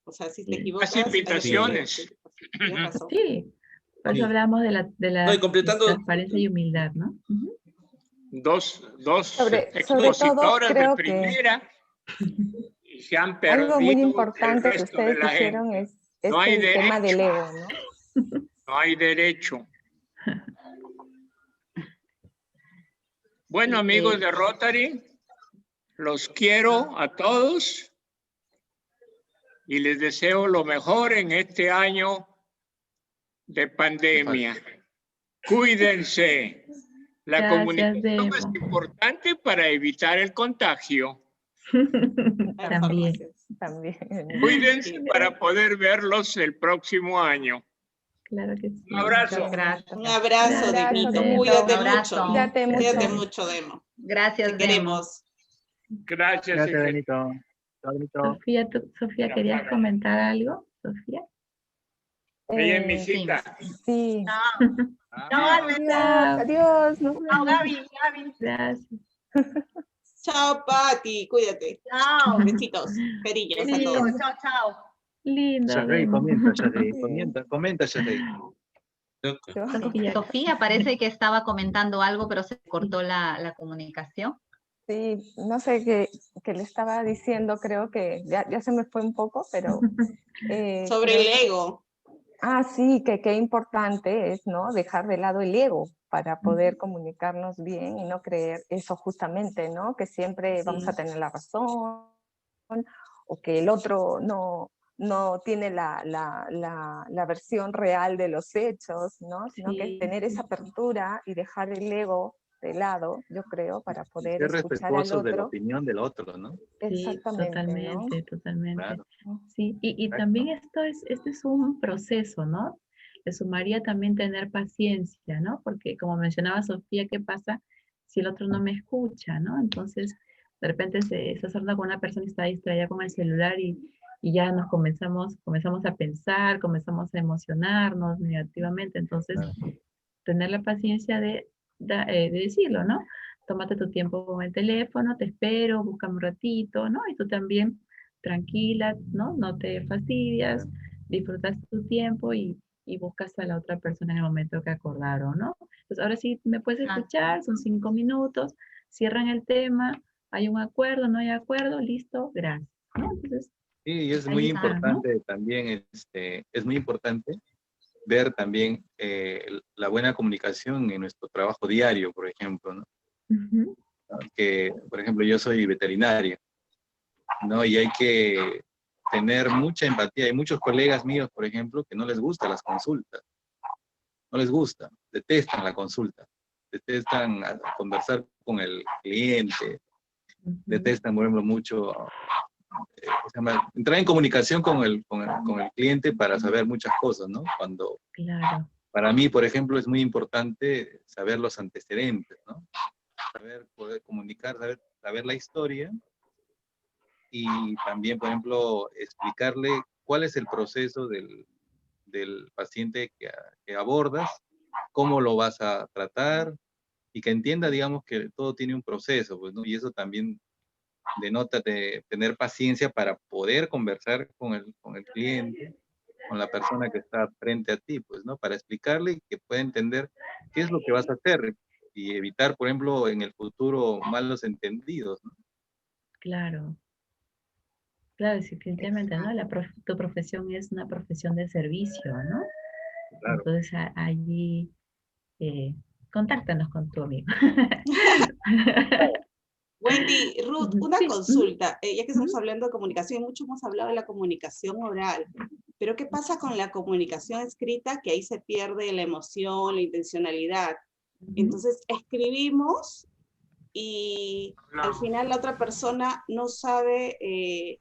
O sea, si te equivocas... Las invitaciones. Tienes razón. Sí, Por eso hablamos de la No, y completando, transparencia y humildad, ¿no? Dos sobre expositoras todo, de creo que primera y se han algo muy perdido el importante que resto de ustedes la dijeron gente. es No hay el tema del derecho. ego, ¿no? No hay derecho. Bueno, amigos de Rotary, los quiero a todos y les deseo lo mejor en este año de pandemia. Cuídense. La Gracias, comunicación Demo. es importante para evitar el contagio. También. También. Cuídense para poder verlos el próximo año. Claro que sí. Un abrazo. Un abrazo, Gracias, Demito. Demo. Cuídate Un abrazo. mucho. Cuídate mucho. Cuídate mucho, Demo. Gracias, Te queremos. Gracias. Gracias, Benito. Chao, Benito. Sofía, ¿querías comentar algo? Sofía. Ella es mi cita. Sí. Chao, Albert. Adiós. Nos Chao, vemos. Gaby. Gracias. Chao, Pati. Cuídate. Chao. Besitos. Cariños a Besitos. todos. Chao, chao. Lindo. Shirley, Demo. comenta, Shirley. Comenta, Shirley. Sofía parece que estaba comentando algo, pero se cortó la comunicación. Sí, no sé qué le estaba diciendo, creo que ya se me fue un poco, pero... Sobre el ego. Sí, que qué importante es, ¿no? Dejar de lado el ego para poder comunicarnos bien y no creer eso justamente, ¿no? Que siempre vamos a tener la razón o que el otro no tiene la versión real de los hechos, ¿no? Sino que tener esa apertura y dejar el ego de lado, yo creo, para poder Ser escuchar al respetuosos de la otro. opinión del otro, ¿no? Exactamente, Totalmente, ¿no? totalmente. Claro. Sí, y también este es un proceso, ¿no? Le sumaría también tener paciencia, ¿no? Porque como mencionaba Sofía, ¿qué pasa si el otro no me escucha, ¿no? Entonces, de repente estás hablando con una persona y está distraída con el celular y ya nos comenzamos a pensar, comenzamos a emocionarnos negativamente. Entonces, tener la paciencia de decirlo, ¿no? Tómate tu tiempo con el teléfono, te espero, búscame un ratito, ¿no? Y tú también, tranquila, ¿no? No te fastidias, disfrutas tu tiempo y buscas a la otra persona en el momento que acordaron, ¿no? Entonces, ahora sí me puedes escuchar, son 5 minutos, cierran el tema, hay un acuerdo, no hay acuerdo, listo, gracias, ¿no? Entonces, Sí, y es muy importante también, es muy importante ver también la buena comunicación en nuestro trabajo diario, por ejemplo, ¿no? Que, por ejemplo, yo soy veterinario, ¿no? Y hay que tener mucha empatía. Hay muchos colegas míos, por ejemplo, que no les gustan las consultas. No les gusta, detestan la consulta, detestan conversar con el cliente, detestan, por ejemplo, mucho entrar en comunicación con el cliente para saber muchas cosas, ¿no? Cuando para mí, por ejemplo, es muy importante saber los antecedentes, ¿no? Poder comunicar, saber la historia y también, por ejemplo, explicarle cuál es el proceso del paciente que abordas, cómo lo vas a tratar y que entienda, digamos, que todo tiene un proceso, pues, ¿no? Y eso también denota de tener paciencia para poder conversar con el cliente, con la persona que está frente a ti, pues, ¿no? Para explicarle y que pueda entender qué es lo que vas a hacer y evitar, por ejemplo, en el futuro malos entendidos, ¿no? Claro. Claro, definitivamente, ¿no? Tu profesión es una profesión de servicio, ¿no? Claro. Entonces, allí, contáctanos con tu amigo. Wendy, Ruth, una consulta. Ya que estamos hablando de comunicación, mucho hemos hablado de la comunicación oral, pero ¿qué pasa con la comunicación escrita? Que ahí se pierde la emoción, la intencionalidad. Entonces, escribimos y al final la otra persona no sabe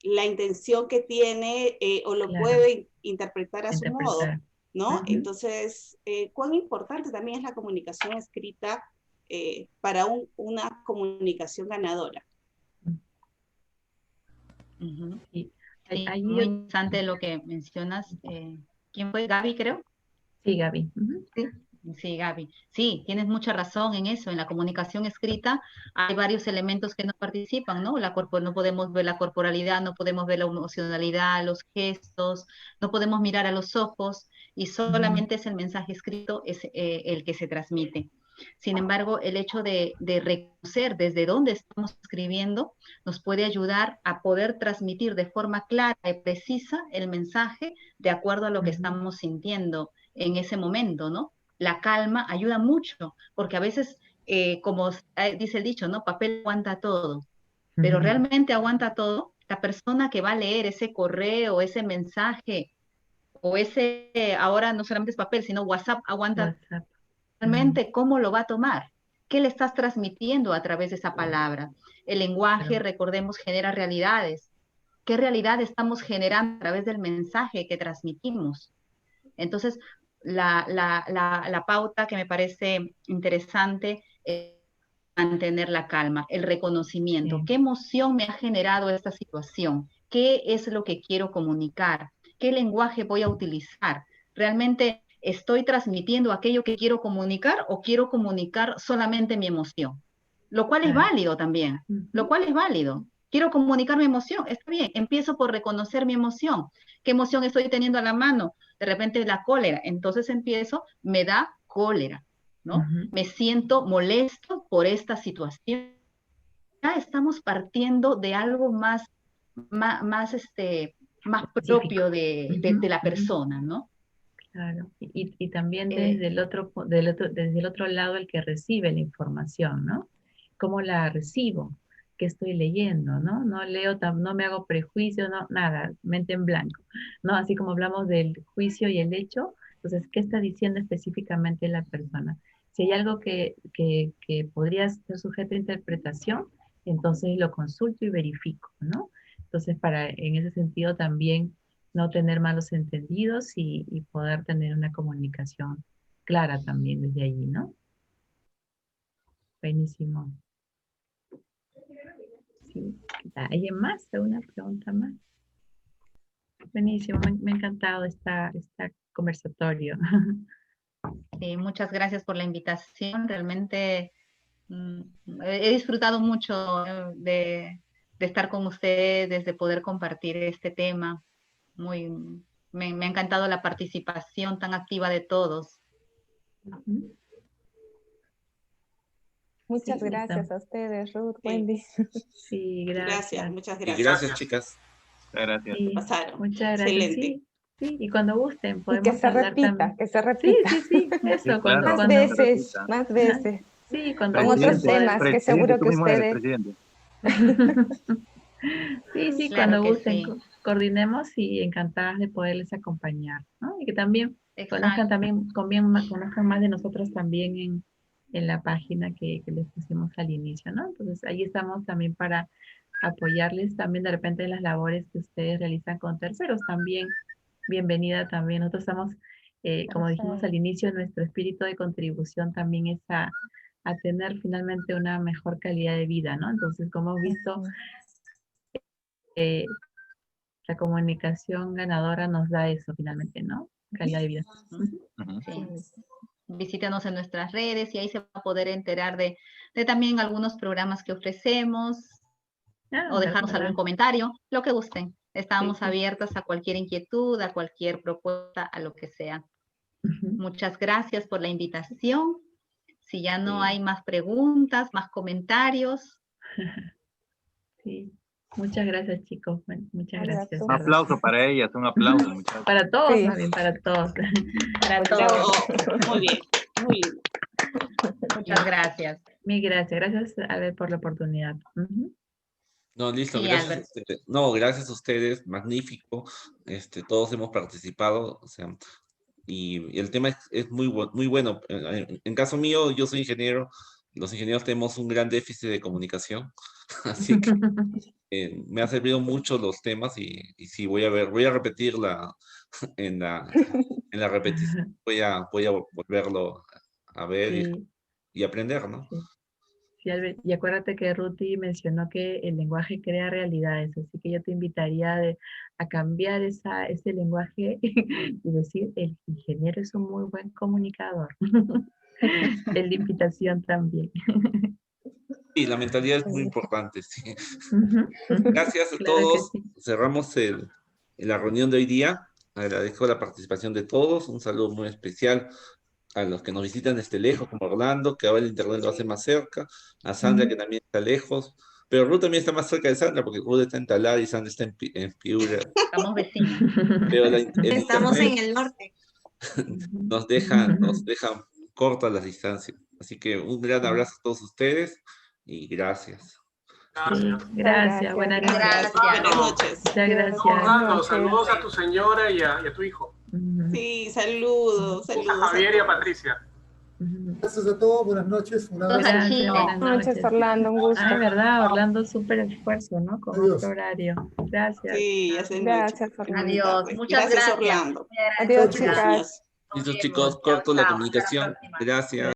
la intención que tiene o lo puede interpretar a su modo, ¿no? Entonces, ¿cuán importante también es la comunicación escrita para una comunicación ganadora? Sí, muy interesante lo que mencionas. ¿Quién fue? Gaby, creo. Sí, Gaby. Sí. Sí, Gaby. Sí, tienes mucha razón en eso. En la comunicación escrita hay varios elementos que no participan, ¿no? No podemos ver la corporalidad, no podemos ver la emocionalidad, los gestos, no podemos mirar a los ojos y solamente es el mensaje escrito el que se transmite. Sin embargo, el hecho de reconocer desde dónde estamos escribiendo nos puede ayudar a poder transmitir de forma clara y precisa el mensaje de acuerdo a lo que estamos sintiendo en ese momento, ¿no? La calma ayuda mucho, porque a veces, como dice el dicho, ¿no? Papel aguanta todo, pero realmente aguanta todo la persona que va a leer ese correo, ese mensaje, o ahora no solamente es papel, sino WhatsApp aguanta realmente cómo lo va a tomar, qué le estás transmitiendo a través de esa palabra. El lenguaje, recordemos, genera realidades. ¿Qué realidad estamos generando a través del mensaje que transmitimos? Entonces, la pauta que me parece interesante es mantener la calma, el reconocimiento. ¿Qué emoción me ha generado esta situación? ¿Qué es lo que quiero comunicar? ¿Qué lenguaje voy a utilizar? ¿Realmente estoy transmitiendo aquello que quiero comunicar o quiero comunicar solamente mi emoción? Lo cual es válido también, lo cual es válido. Quiero comunicar mi emoción, está bien, empiezo por reconocer mi emoción. ¿Qué emoción estoy teniendo a la mano? De repente la cólera, entonces me da cólera, ¿no? Me siento molesto por esta situación. Ya estamos partiendo de algo más propio de la persona, ¿no? Claro, y también desde el otro lado el que recibe la información, ¿no? ¿Cómo la recibo? ¿Qué estoy leyendo? ¿No? No leo, no me hago prejuicio, no, nada, mente en blanco, ¿no? Así como hablamos del juicio y el hecho, entonces, ¿qué está diciendo específicamente la persona? Si hay algo que podría ser sujeto a interpretación, entonces lo consulto y verifico, ¿no? Entonces, en ese sentido también no tener malos entendidos y poder tener una comunicación clara también desde allí, ¿no? Buenísimo. Sí. ¿Alguien más? ¿Alguna pregunta más? Buenísimo, me ha encantado esta conversatorio. Sí, muchas gracias por la invitación. Realmente he disfrutado mucho de estar con ustedes, de poder compartir este tema. Me ha encantado la participación tan activa de todos. Muchas gracias a ustedes, Ruth, Wendy. Sí, gracias. Muchas Y gracias. gracias, chicas. Gracias. Sí, Pasaron. muchas gracias. Excelente. Sí, y cuando gusten podemos Y que se hablar repita, también. que se repita. Sí, eso. Sí, claro, Más veces. Sí, cuando con otros gusten temas que Presidente, seguro tú que mismo eres ustedes... presidente. Sí, Claro cuando que gusten, sí. coordinemos y encantadas de poderles acompañar, ¿no? Y que también Exacto. conozcan más de nosotros también en la página que les pusimos al inicio, ¿no? Entonces, ahí estamos también para apoyarles también de repente en las labores que ustedes realizan con terceros. También, bienvenida también. Nosotros estamos, como dijimos al inicio, nuestro espíritu de contribución también es a tener finalmente una mejor calidad de vida, ¿no? Entonces, como hemos visto, la comunicación ganadora nos da eso finalmente, ¿no? Calidad de vida. Sí. Visítenos en nuestras redes y ahí se va a poder enterar de también algunos programas que ofrecemos o dejarnos algún comentario, lo que gusten. Estamos abiertas a cualquier inquietud, a cualquier propuesta, a lo que sea. Muchas gracias por la invitación. Si ya no hay más preguntas, más comentarios. Sí. Muchas gracias, chicos. Bueno, muchas gracias. Un aplauso para ellas, un aplauso, muchachos. Para todos, también, para todos. Para todos. Muy bien, muy bien. Muchas gracias. Mil gracias. Gracias, Albert, por la oportunidad. No, listo, Sí, gracias Albert. a ustedes. No, gracias a ustedes, magnífico. Todos hemos participado, o sea, y el tema es muy bueno. En caso mío, yo soy ingeniero, los ingenieros tenemos un gran déficit de comunicación, así que me ha servido mucho los temas y sí, voy a repetirla en la repetición, voy a volverlo a ver y aprender, ¿no? Sí. Sí, Albert, y acuérdate que Ruti mencionó que el lenguaje crea realidades, así que yo te invitaría a cambiar ese lenguaje y decir, el ingeniero es un muy buen comunicador. El de invitación también. Sí, la mentalidad es muy importante, sí. Ujú, ujú. Gracias a Claro que todos. sí. Cerramos la reunión de hoy día. Agradezco la participación de todos. Un saludo muy especial a los que nos visitan desde lejos, como Orlando, que ahora el internet lo hace más cerca, a Sandra, que también está lejos, pero Ruth también está más cerca de Sandra, porque Ruth está en Talar y Sandra está en Piura. Estamos vecinos. Pero el Estamos internet en el norte. nos deja cortas las distancias. Así que un gran abrazo a todos ustedes y gracias. Sí, gracias, buenas noches. Gracias, buenas noches. Muchas gracias. Orlando, saludos a tu señora y a tu hijo. Sí, saludos, A saludos. Javier y a Patricia. Gracias a todos, buenas noches. Un abrazo. Gracias, Buenas noches, Orlando, un gusto. Ah, verdad, Orlando, súper esfuerzo, ¿no? Con Adiós. otro horario. Gracias. Sí, ya se Gracias, Orlando. Adiós, muchas Gracias, gracias. Orlando. Adiós, Chao, chicos. chicas. Listo, chicos, corto la comunicación. Gracias.